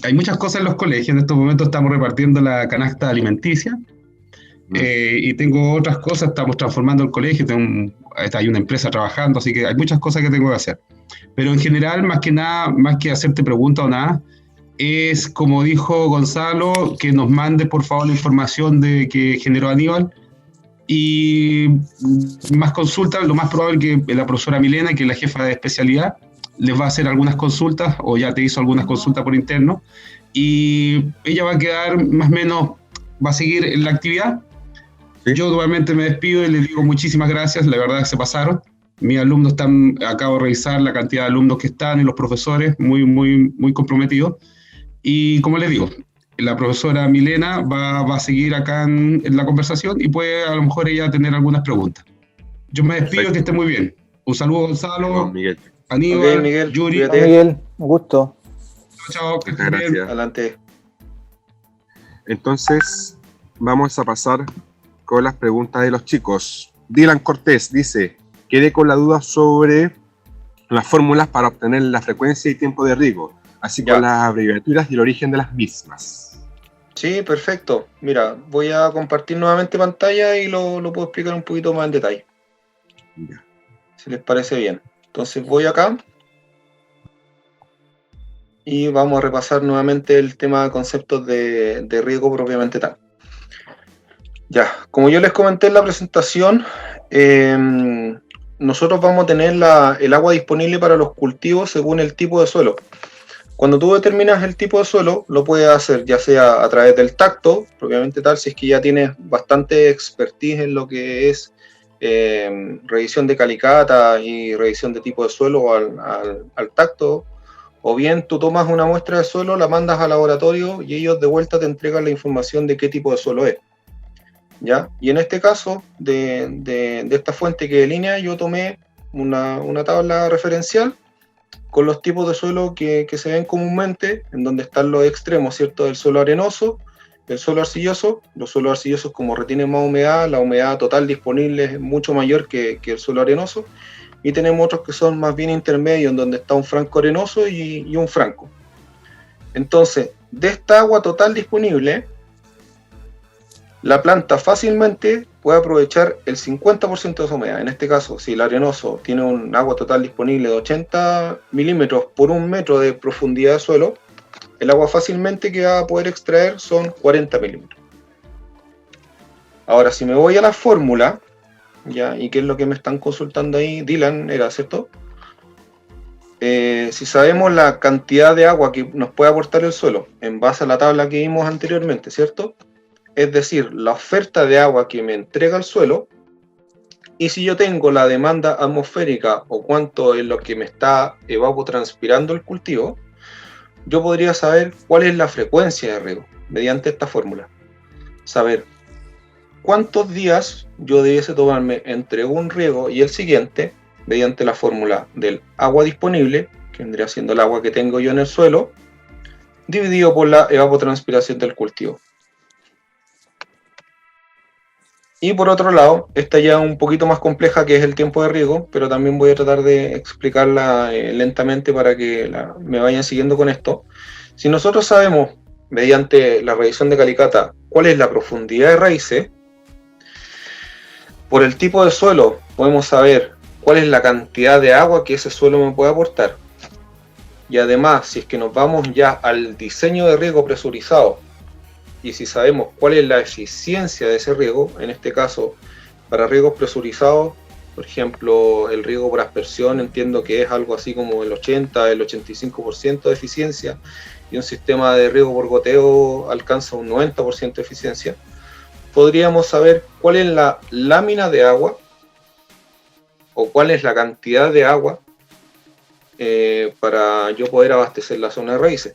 hay muchas cosas en los colegios. En estos momentos estamos repartiendo la canasta alimenticia y tengo otras cosas. Estamos transformando el colegio. Hay una empresa trabajando, así que hay muchas cosas que tengo que hacer. Pero en general, más que nada, más que hacerte preguntas o nada, es, como dijo Gonzalo, que nos mande por favor la información que generó Aníbal y más consultas. Lo más probable que la profesora Milena, que es la jefa de especialidad, les va a hacer algunas consultas o ya te hizo algunas consultas por interno y ella va a quedar más o menos, va a seguir en la actividad. Sí. Yo nuevamente me despido y les digo muchísimas gracias, la verdad se pasaron. Mis alumnos acabo de revisar la cantidad de alumnos que están y los profesores muy comprometidos. Y como les digo, la profesora Milena va a seguir acá en la conversación y puede a lo mejor ella tener algunas preguntas. Yo me despido. Perfecto. Que esté muy bien. Un saludo, Gonzalo, Miguel. Aníbal, okay, Miguel, Yuri. Miguel, un gusto. Chao, que estés bien. Adelante. Entonces, vamos a pasar con las preguntas de los chicos. Dylan Cortés dice, quedé con la duda sobre las fórmulas para obtener la frecuencia y tiempo de riego, así como las abreviaturas y el origen de las mismas. Sí, perfecto. Mira, voy a compartir nuevamente pantalla y lo puedo explicar un poquito más en detalle. Ya. Si les parece bien. Entonces voy acá y vamos a repasar nuevamente el tema de conceptos de riego propiamente tal. Ya, como yo les comenté en la presentación, nosotros vamos a tener el agua disponible para los cultivos según el tipo de suelo. Cuando tú determinas el tipo de suelo, lo puedes hacer ya sea a través del tacto, propiamente tal, si es que ya tienes bastante expertise en lo que es revisión de calicata y revisión de tipo de suelo al tacto, o bien tú tomas una muestra de suelo, la mandas al laboratorio y ellos de vuelta te entregan la información de qué tipo de suelo es. ¿Ya? Y en este caso, de esta fuente que de línea, yo tomé una tabla referencial con los tipos de suelo que se ven comúnmente, en donde están los extremos, ¿cierto? El suelo arenoso, el suelo arcilloso. Los suelos arcillosos, como retienen más humedad, la humedad total disponible es mucho mayor que el suelo arenoso. Y tenemos otros que son más bien intermedios, en donde está un franco arenoso y un franco. Entonces, de esta agua total disponible, la planta fácilmente puede aprovechar el 50% de esa humedad. En este caso, si el arenoso tiene un agua total disponible de 80 milímetros por 1 metro de profundidad de suelo, el agua fácilmente que va a poder extraer son 40 milímetros. Ahora, si me voy a la fórmula, ¿ya? ¿Y qué es lo que me están consultando ahí? Dylan, ¿era cierto? Si sabemos la cantidad de agua que nos puede aportar el suelo, en base a la tabla que vimos anteriormente, ¿cierto? Es decir, la oferta de agua que me entrega el suelo, y si yo tengo la demanda atmosférica o cuánto es lo que me está evapotranspirando el cultivo, yo podría saber cuál es la frecuencia de riego mediante esta fórmula. Saber cuántos días yo debiese tomarme entre un riego y el siguiente mediante la fórmula del agua disponible, que vendría siendo el agua que tengo yo en el suelo, dividido por la evapotranspiración del cultivo. Y por otro lado, esta ya un poquito más compleja, que es el tiempo de riego, pero también voy a tratar de explicarla lentamente para que me vayan siguiendo con esto. Si nosotros sabemos, mediante la revisión de Calicata, cuál es la profundidad de raíces, por el tipo de suelo podemos saber cuál es la cantidad de agua que ese suelo me puede aportar. Y además, si es que nos vamos ya al diseño de riego presurizado, y si sabemos cuál es la eficiencia de ese riego, en este caso, para riegos presurizados, por ejemplo, el riego por aspersión, entiendo que es algo así como el 80, el 85% de eficiencia, y un sistema de riego por goteo alcanza un 90% de eficiencia, podríamos saber cuál es la lámina de agua, o cuál es la cantidad de agua para yo poder abastecer la zona de raíces.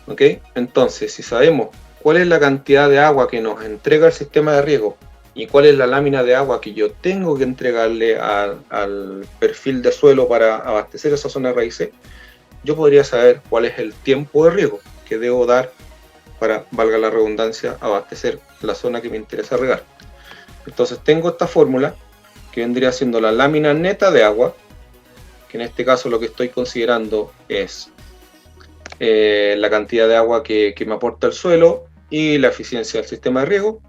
¿Ok? Entonces, si sabemos cuál es la cantidad de agua que nos entrega el sistema de riego y cuál es la lámina de agua que yo tengo que entregarle al perfil de suelo para abastecer esa zona de raíces, yo podría saber cuál es el tiempo de riego que debo dar para, valga la redundancia, abastecer la zona que me interesa regar. Entonces tengo esta fórmula que vendría siendo la lámina neta de agua, que en este caso lo que estoy considerando es la cantidad de agua que me aporta el suelo y la eficiencia del sistema de riego,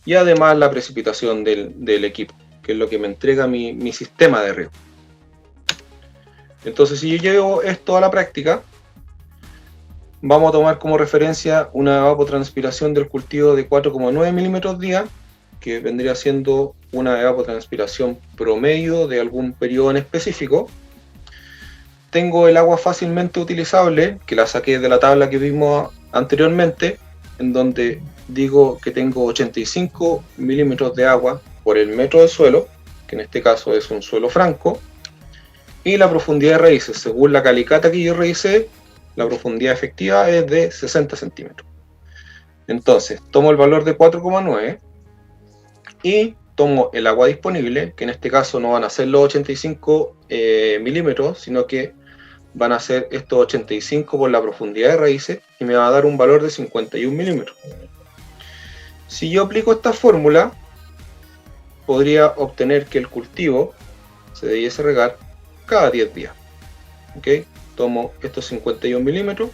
y además la precipitación del equipo, que es lo que me entrega mi sistema de riego. Entonces, si yo llevo esto a la práctica, vamos a tomar como referencia una evapotranspiración del cultivo de 4,9 milímetros día, que vendría siendo una evapotranspiración promedio de algún periodo en específico. Tengo el agua fácilmente utilizable, que la saqué de la tabla que vimos anteriormente, en donde digo que tengo 85 milímetros de agua por el metro de suelo, que en este caso es un suelo franco, y la profundidad de raíces, según la Calicata que yo revisé, la profundidad efectiva es de 60 centímetros. Entonces, tomo el valor de 4,9 y tomo el agua disponible, que en este caso no van a ser los 85 milímetros, sino que van a ser estos 85 por la profundidad de raíces, y me va a dar un valor de 51 milímetros. Si yo aplico esta fórmula, podría obtener que el cultivo se debiese regar cada 10 días. ¿Okay? Tomo estos 51 milímetros,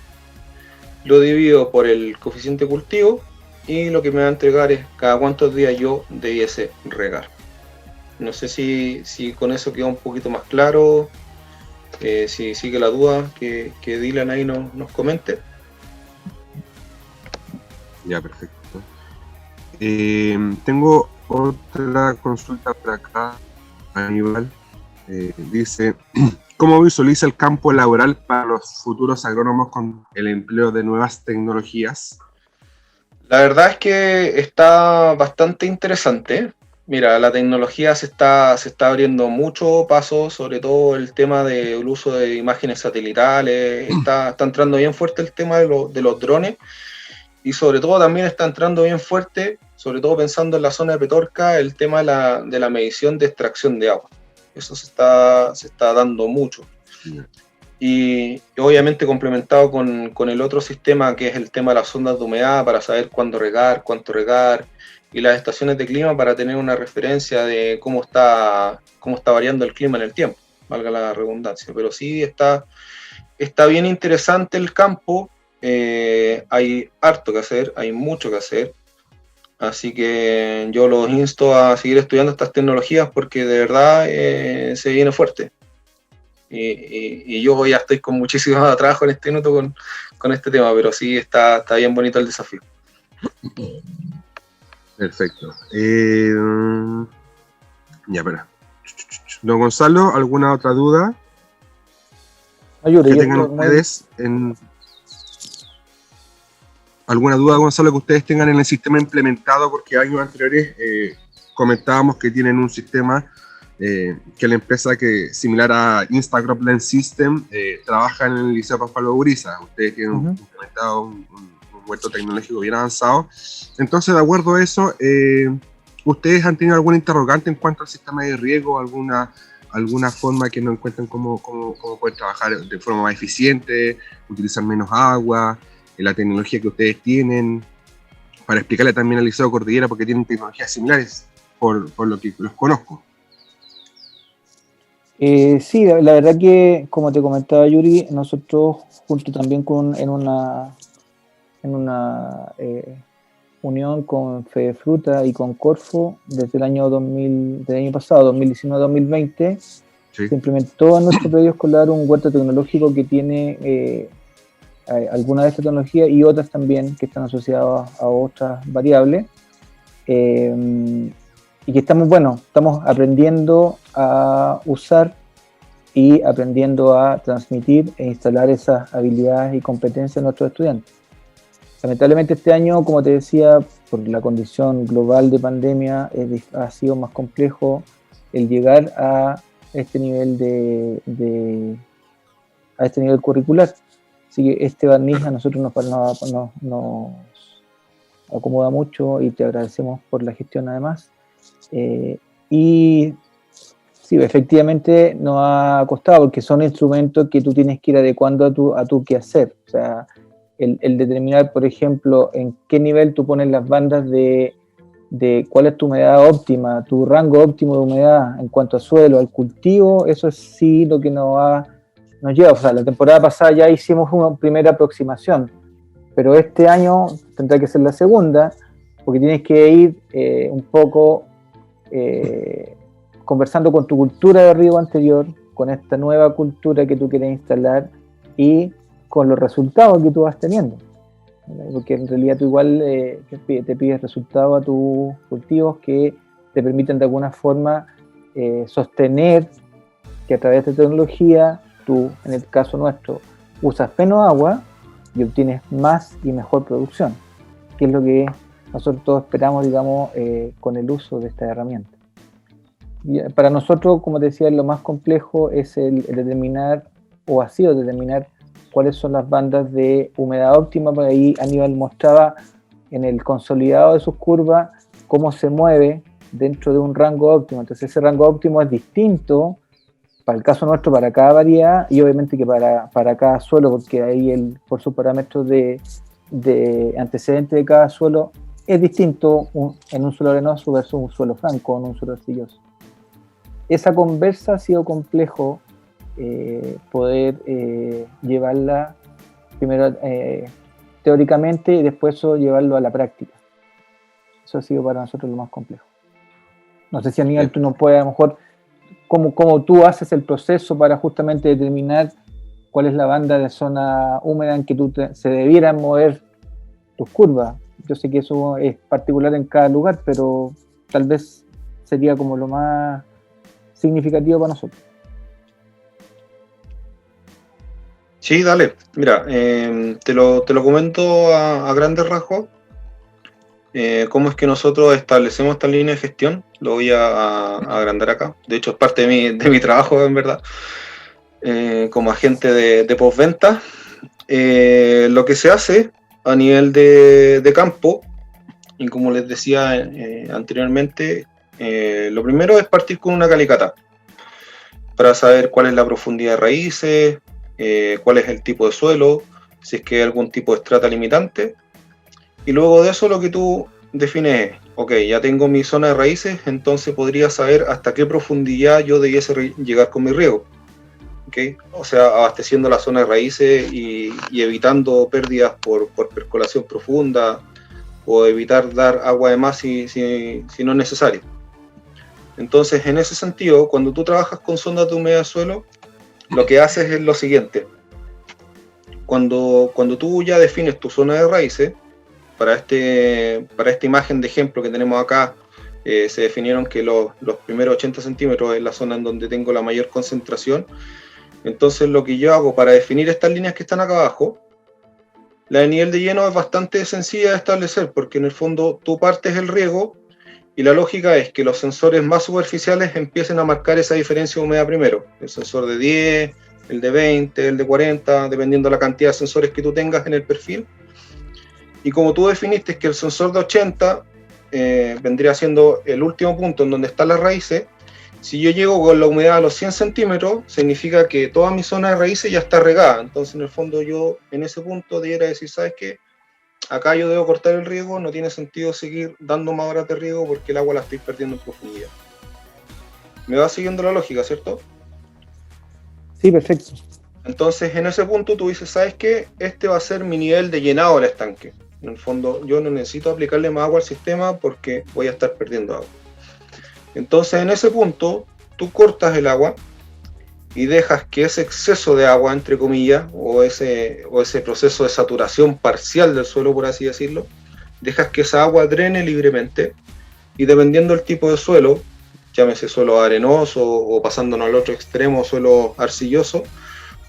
lo divido por el coeficiente cultivo, y lo que me va a entregar es cada cuántos días yo debiese regar. No sé si con eso queda un poquito más claro. Si sigue la duda, que Dylan ahí nos comente. Ya, perfecto. Tengo otra consulta por acá, Aníbal. Dice, ¿cómo visualiza el campo laboral para los futuros agrónomos con el empleo de nuevas tecnologías? La verdad es que está bastante interesante. Mira, la tecnología se está abriendo mucho paso, sobre todo el tema del uso de imágenes satelitales. Está entrando bien fuerte el tema de los drones, y sobre todo también está entrando bien fuerte, sobre todo pensando en la zona de Petorca, el tema de la medición de extracción de agua. Eso se está dando mucho. Y obviamente complementado con el otro sistema, que es el tema de las sondas de humedad, para saber cuándo regar, cuánto regar, y las estaciones de clima para tener una referencia de cómo está variando el clima en el tiempo, valga la redundancia. Pero sí está bien interesante el campo. Hay harto que hacer, hay mucho que hacer, así que yo los insto a seguir estudiando estas tecnologías, porque de verdad se viene fuerte, y yo ya estoy con muchísimo trabajo en este minuto con este tema, pero sí está bien bonito el desafío. Perfecto. Ya, espera. Don Gonzalo, ¿alguna otra duda que tengan ustedes? ¿Alguna duda, Gonzalo, que ustedes tengan en el sistema implementado? Porque años anteriores comentábamos que tienen un sistema que la empresa, que similar a Instagram System, trabaja en el Liceo Pascual Uriza. Ustedes tienen implementado un huerto tecnológico bien avanzado. Entonces, de acuerdo a eso, ¿ustedes han tenido alguna interrogante en cuanto al sistema de riego? ¿Alguna forma que no encuentren cómo poder trabajar de forma más eficiente, utilizar menos agua, la tecnología que ustedes tienen? para explicarle también al Liceo Cordillera, porque tienen tecnologías similares, por lo que los conozco. Sí, la verdad que, como te comentaba Yuri, nosotros junto también en una unión con Fedefruta y con Corfo, desde el año 2000, del año pasado, 2019-2020, Sí. se implementó en nuestro predio escolar un huerto tecnológico que tiene algunas de estas tecnologías y otras también que están asociadas a otras variables. Y que estamos aprendiendo a usar y aprendiendo a transmitir e instalar esas habilidades y competencias en nuestros estudiantes. Lamentablemente este año, como te decía, por la condición global de pandemia, ha sido más complejo el llegar a este nivel a este nivel curricular. Así que este barniz a nosotros nos acomoda mucho y te agradecemos por la gestión además. Y sí, efectivamente nos ha costado porque son instrumentos que tú tienes que ir adecuando a tu quehacer. O sea, el determinar, por ejemplo, en qué nivel tú pones las bandas de cuál es tu humedad óptima, tu rango óptimo de humedad en cuanto a suelo, al cultivo, eso es sí lo que nos lleva. O sea, la temporada pasada ya hicimos una primera aproximación, pero este año tendrá que ser la segunda, porque tienes que ir un poco conversando con tu cultura de riego anterior, con esta nueva cultura que tú quieres instalar y con los resultados que tú vas teniendo. Porque en realidad tú igual te pides resultados a tus cultivos que te permiten de alguna forma sostener que a través de tecnología tú, en el caso nuestro, usas menos agua y obtienes más y mejor producción, que es lo que nosotros todos esperamos, digamos, con el uso de esta herramienta. Y para nosotros, como te decía, lo más complejo es el determinar, o ha sido determinar, cuáles son las bandas de humedad óptima. Por ahí Aníbal mostraba en el consolidado de sus curvas cómo se mueve dentro de un rango óptimo. Entonces ese rango óptimo es distinto para el caso nuestro, para cada variedad y obviamente que para cada suelo, porque ahí por sus parámetros de antecedente de cada suelo es distinto en un suelo arenoso versus un suelo franco o en un suelo arcilloso. Esa conversa ha sido complejo poder llevarla primero teóricamente y después llevarlo a la práctica. Eso ha sido para nosotros lo más complejo. No sé si Aníbal tú nos puedes a lo mejor cómo tú haces el proceso para justamente determinar cuál es la banda de zona húmeda en que se debieran mover tus curvas. Yo sé que eso es particular en cada lugar, pero tal vez sería como lo más significativo para nosotros. Sí, dale. Mira, te lo comento a grandes rasgos. ¿Cómo es que nosotros establecemos esta línea de gestión? Lo voy a agrandar acá. De hecho, es parte de mi trabajo, en verdad. Como agente de postventa. Lo que se hace a nivel de campo, y como les decía anteriormente, lo primero es partir con una calicata para saber cuál es la profundidad de raíces, cuál es el tipo de suelo, si es que hay algún tipo de estrata limitante. Y luego de eso lo que tú defines es, ok, ya tengo mi zona de raíces, entonces podría saber hasta qué profundidad yo debiese llegar con mi riego. ¿Okay? O sea, abasteciendo la zona de raíces y evitando pérdidas por percolación profunda o evitar dar agua de más si no es necesario. Entonces, en ese sentido, cuando tú trabajas con sondas de humedad de suelo, lo que haces es lo siguiente. Cuando tú ya defines tu zona de raíces, para esta imagen de ejemplo que tenemos acá, se definieron que los primeros 80 centímetros es la zona en donde tengo la mayor concentración. Entonces lo que yo hago para definir estas líneas que están acá abajo, la de nivel de lleno es bastante sencilla de establecer, porque en el fondo tú partes el riego y la lógica es que los sensores más superficiales empiecen a marcar esa diferencia de humedad primero. El sensor de 10, el de 20, el de 40, dependiendo de la cantidad de sensores que tú tengas en el perfil. Y como tú definiste que el sensor de 80 vendría siendo el último punto en donde están las raíces, si yo llego con la humedad a los 100 centímetros, significa que toda mi zona de raíces ya está regada. Entonces, en el fondo, yo en ese punto debiera decir, ¿sabes qué? acá yo debo cortar el riego, no tiene sentido seguir dando más horas de riego porque el agua la estoy perdiendo en profundidad. ¿Me va siguiendo la lógica, cierto? Sí, perfecto. Entonces, en ese punto tú dices, ¿sabes qué? Este va a ser mi nivel de llenado del estanque. En el fondo, yo no necesito aplicarle más agua al sistema porque voy a estar perdiendo agua. Entonces, en ese punto, tú cortas el agua y dejas que ese exceso de agua, entre comillas, o ese proceso de saturación parcial del suelo, por así decirlo, dejas que esa agua drene libremente y dependiendo del tipo de suelo, llámese suelo arenoso o pasándonos al otro extremo, suelo arcilloso,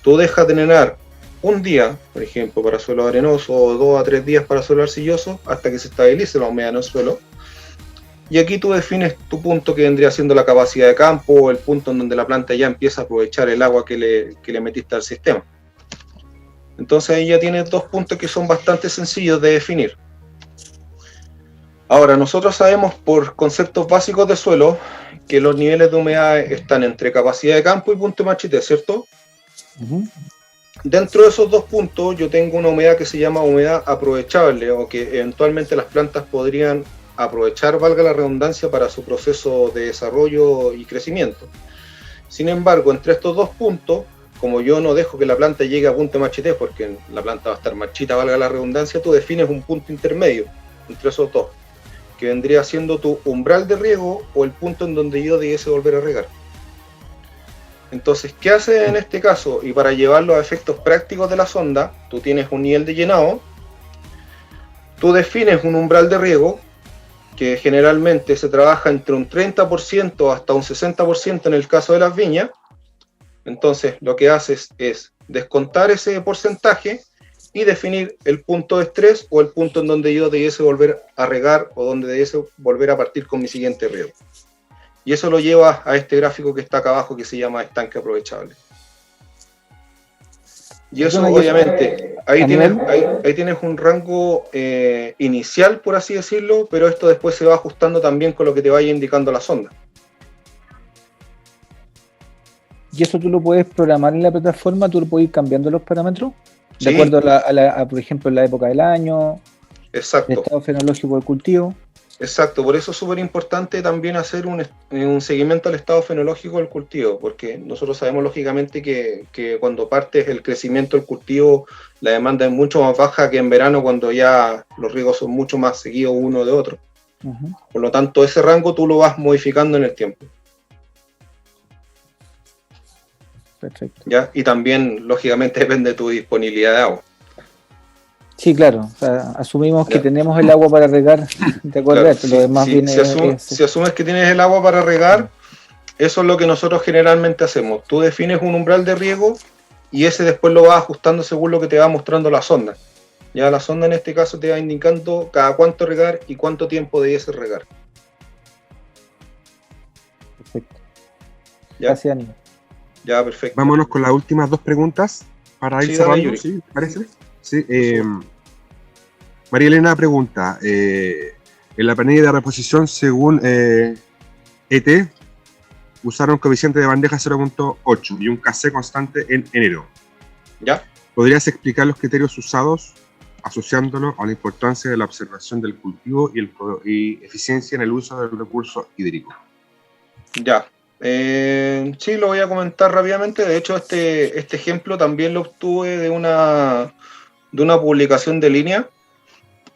tú dejas de drenar un día, por ejemplo, para suelo arenoso o 2 a 3 días para suelo arcilloso hasta que se estabilice la humedad en el suelo. Y aquí tú defines tu punto que vendría siendo la capacidad de campo o el punto en donde la planta ya empieza a aprovechar el agua que le metiste al sistema. Entonces ahí ya tienes 2 puntos que son bastante sencillos de definir. Ahora, nosotros sabemos por conceptos básicos de suelo que los niveles de humedad están entre capacidad de campo y punto de machete, ¿cierto? Dentro de esos 2 puntos yo tengo una humedad que se llama humedad aprovechable o que eventualmente las plantas podrían aprovechar, valga la redundancia, para su proceso de desarrollo y crecimiento. Sin embargo, entre estos 2 puntos, como yo no dejo que la planta llegue a punto de machetez porque la planta va a estar marchita, valga la redundancia, tú defines un punto intermedio entre esos 2, que vendría siendo tu umbral de riego o el punto en donde yo debiese volver a regar. Entonces, ¿qué hace en este caso? Y para llevarlo a efectos prácticos de la sonda, tú tienes un nivel de llenado, tú defines un umbral de riego, que generalmente se trabaja entre un 30% hasta un 60% en el caso de las viñas. Entonces, lo que haces es descontar ese porcentaje y definir el punto de estrés o el punto en donde yo debiese volver a regar o donde debiese volver a partir con mi siguiente riego. Y eso lo lleva a este gráfico que está acá abajo que se llama estanque aprovechable. Y eso obviamente, ahí tienes un rango inicial, por así decirlo, pero esto después se va ajustando también con lo que te vaya indicando la sonda. ¿Y eso tú lo puedes programar en la plataforma? ¿Tú lo puedes ir cambiando los parámetros? De Sí. acuerdo a, por ejemplo, la época del año, Exacto. el estado fenológico del cultivo. Exacto, por eso es súper importante también hacer un seguimiento al estado fenológico del cultivo, porque nosotros sabemos lógicamente que cuando parte el crecimiento del cultivo, la demanda es mucho más baja que en verano cuando ya los riegos son mucho más seguidos uno de otro. Por lo tanto, ese rango tú lo vas modificando en el tiempo. Perfecto. ¿Ya? Y también, lógicamente, depende de tu disponibilidad de agua. Sí, claro. O sea, asumimos que Ya. tenemos el agua para regar, ¿te acuerdas? Claro, Lo demás viene... si asumes que tienes el agua para regar, eso es lo que nosotros generalmente hacemos. Tú defines un umbral de riego y ese después lo vas ajustando según lo que te va mostrando la sonda. Ya la sonda en este caso te va indicando cada cuánto regar y cuánto tiempo debiese regar. Perfecto. ¿Ya? Gracias, Aníbal. Ya, perfecto. Vámonos con las últimas 2 preguntas para ir Sí, cerrando, dale, Yuri. ¿sí? ¿Parece? Sí. María Elena pregunta, en la planilla de reposición, según ET, usaron coeficiente de bandeja 0.8 y un KC constante en enero. ¿Ya? ¿Podrías explicar los criterios usados asociándolo a la importancia de la observación del cultivo y eficiencia en el uso del recurso hídrico? Ya. Sí, lo voy a comentar rápidamente. De hecho, este ejemplo también lo obtuve de una publicación de línea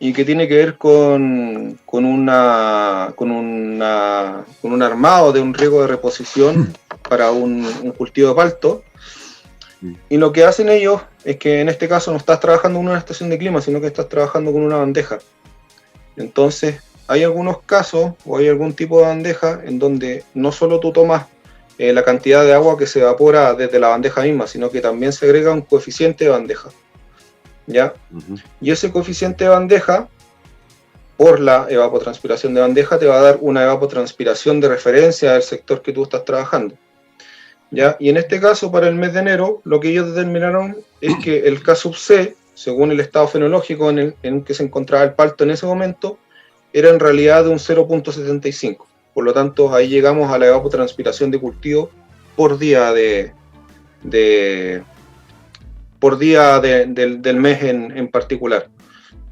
y que tiene que ver con un armado de un riego de reposición para un cultivo de palto. Y lo que hacen ellos es que en este caso no estás trabajando con una estación de clima, sino que estás trabajando con una bandeja. Entonces, hay algunos casos o hay algún tipo de bandeja en donde no solo tú tomas la cantidad de agua que se evapora desde la bandeja misma, sino que también se agrega un coeficiente de bandeja. ¿Ya? Y ese coeficiente de bandeja, por la evapotranspiración de bandeja, te va a dar una evapotranspiración de referencia del sector que tú estás trabajando. ¿Ya? Y en este caso, para el mes de enero, lo que ellos determinaron es que el K sub C, según el estado fenológico en el que se encontraba el palto en ese momento, era en realidad de un 0.75. Por lo tanto, ahí llegamos a la evapotranspiración de cultivo por día del mes en particular.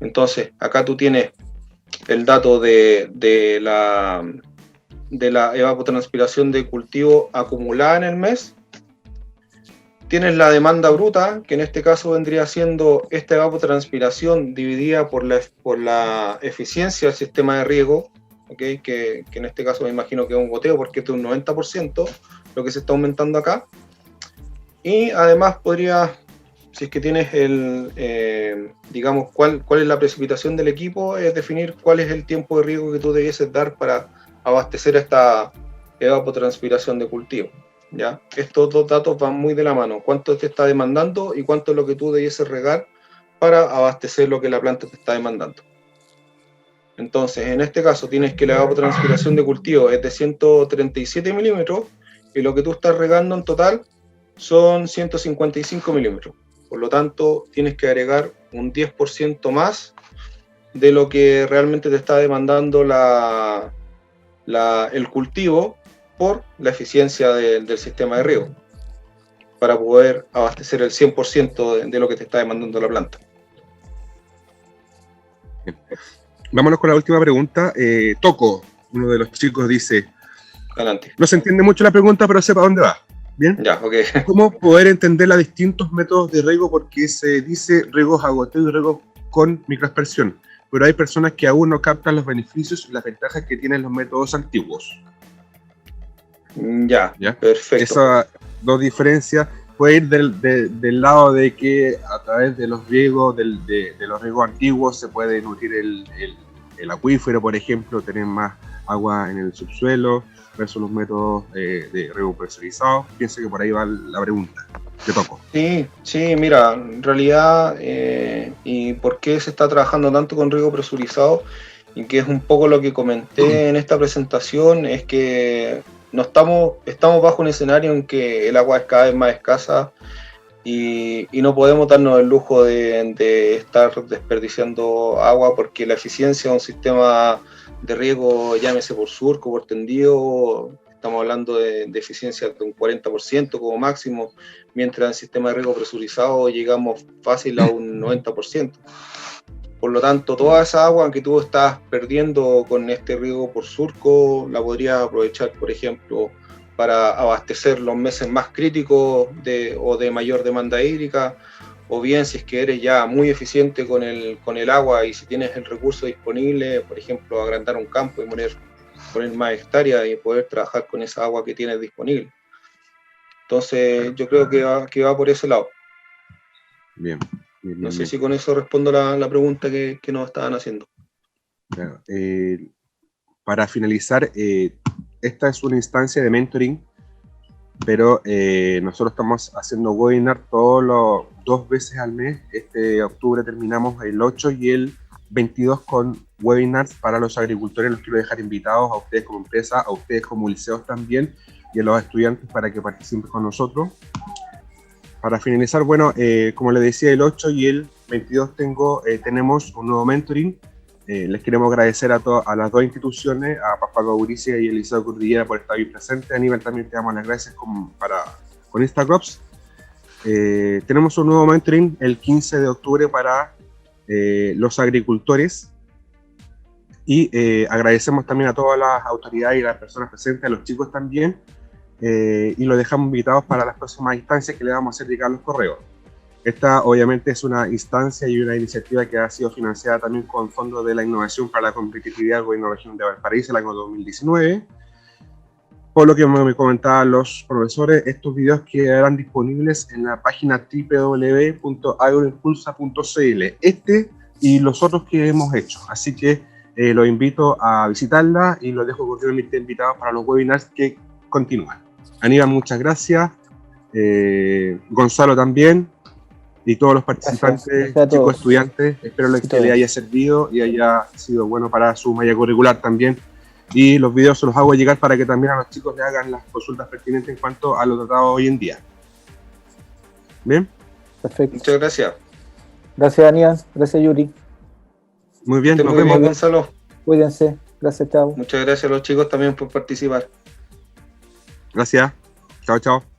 Entonces, acá tú tienes el dato de la evapotranspiración de cultivo acumulada en el mes. Tienes la demanda bruta, que en este caso vendría siendo esta evapotranspiración dividida por la eficiencia del sistema de riego, ¿okay? Que en este caso me imagino que es un goteo, porque esto es un 90% lo que se está aumentando acá. Y además podría, si es que tienes digamos, cuál es la precipitación del equipo, es definir cuál es el tiempo de riego que tú debieses dar para abastecer esta evapotranspiración de cultivo. ¿Ya? Estos dos datos van muy de la mano, cuánto te está demandando y cuánto es lo que tú debieses regar para abastecer lo que la planta te está demandando. Entonces, en este caso tienes que la evapotranspiración de cultivo es de 137 milímetros y lo que tú estás regando en total son 155 milímetros. Por lo tanto, tienes que agregar un 10% más de lo que realmente te está demandando el cultivo por la eficiencia del sistema de riego, para poder abastecer el 100% de lo que te está demandando la planta. Vámonos con la última pregunta. Toco, uno de los chicos, dice: Adelante. No se entiende mucho la pregunta, pero sepa dónde va. ¿Bien? Ya, ok. ¿Cómo poder entender los distintos métodos de riego? Porque se dice riegos a goteo y riegos con microaspersión, pero hay personas que aún no captan los beneficios y las ventajas que tienen los métodos antiguos. Ya, perfecto. Esas dos diferencias puede ir del lado de que a través de los riegos, de los riegos antiguos, se puede nutrir el acuífero, por ejemplo, tener más agua en el subsuelo, versus los métodos de riego presurizado. Pienso que por ahí va la pregunta. Te toco. Sí, mira, en realidad, y por qué se está trabajando tanto con riego presurizado, y que es un poco lo que comenté en esta presentación, es que estamos bajo un escenario en que el agua es cada vez más escasa y no podemos darnos el lujo de estar desperdiciando agua, porque la eficiencia de un sistema de riego, llámese por surco, por tendido, estamos hablando de eficiencia de un 40% como máximo, mientras en el sistema de riego presurizado llegamos fácil a un 90%. Por lo tanto, toda esa agua que tú estás perdiendo con este riego por surco, la podrías aprovechar, por ejemplo, para abastecer los meses más críticos o de mayor demanda hídrica, o bien si es que eres ya muy eficiente con el agua y si tienes el recurso disponible, por ejemplo, agrandar un campo y poner más hectáreas y poder trabajar con esa agua que tienes disponible. Entonces, yo creo que va por ese lado. Bien. No sé si con eso respondo la pregunta que nos estaban haciendo. Claro. Para finalizar, esta es una instancia de mentoring, pero nosotros estamos haciendo webinar todos 2 veces al mes. Este octubre terminamos el 8 y el 22 con webinars para los agricultores. Los quiero dejar invitados a ustedes como empresa, a ustedes como liceos también, y a los estudiantes para que participen con nosotros. Para finalizar, bueno, como les decía, el 8 y el 22 tenemos un nuevo mentoring. Les queremos agradecer a las 2 instituciones, a Pascual Mauricio y el Liceo Cordillera, por estar ahí presentes. Aníbal, también te damos las gracias con Instacrops. Tenemos un nuevo mentoring el 15 de octubre para los agricultores. Y agradecemos también a todas las autoridades y las personas presentes, a los chicos también. Y los dejamos invitados para las próximas instancias que le vamos a hacer llegar los correos. Esta obviamente es una instancia y una iniciativa que ha sido financiada también con fondos de la innovación para la competitividad del gobierno de la región de Valparaíso el año 2019. Por lo que me comentaban los profesores, estos videos quedarán disponibles en la página www.agroimpulsa.cl, y los otros que hemos hecho. Así que los invito a visitarla y los dejo cordialmente invitados para los webinars que continúan. Aníbal, muchas gracias. Gonzalo también. Y todos los participantes, gracias chicos estudiantes, espero que les haya servido y haya sido bueno para su malla curricular también. Y los videos se los hago llegar para que también a los chicos le hagan las consultas pertinentes en cuanto a lo tratado hoy en día. ¿Bien? Perfecto. Muchas gracias. Gracias, Aníbal. Gracias, Yuri. Muy bien, nos muy vemos. bien, Gonzalo. Cuídense. Gracias, chao. Muchas gracias a los chicos también por participar. Gracias. Chao, chao.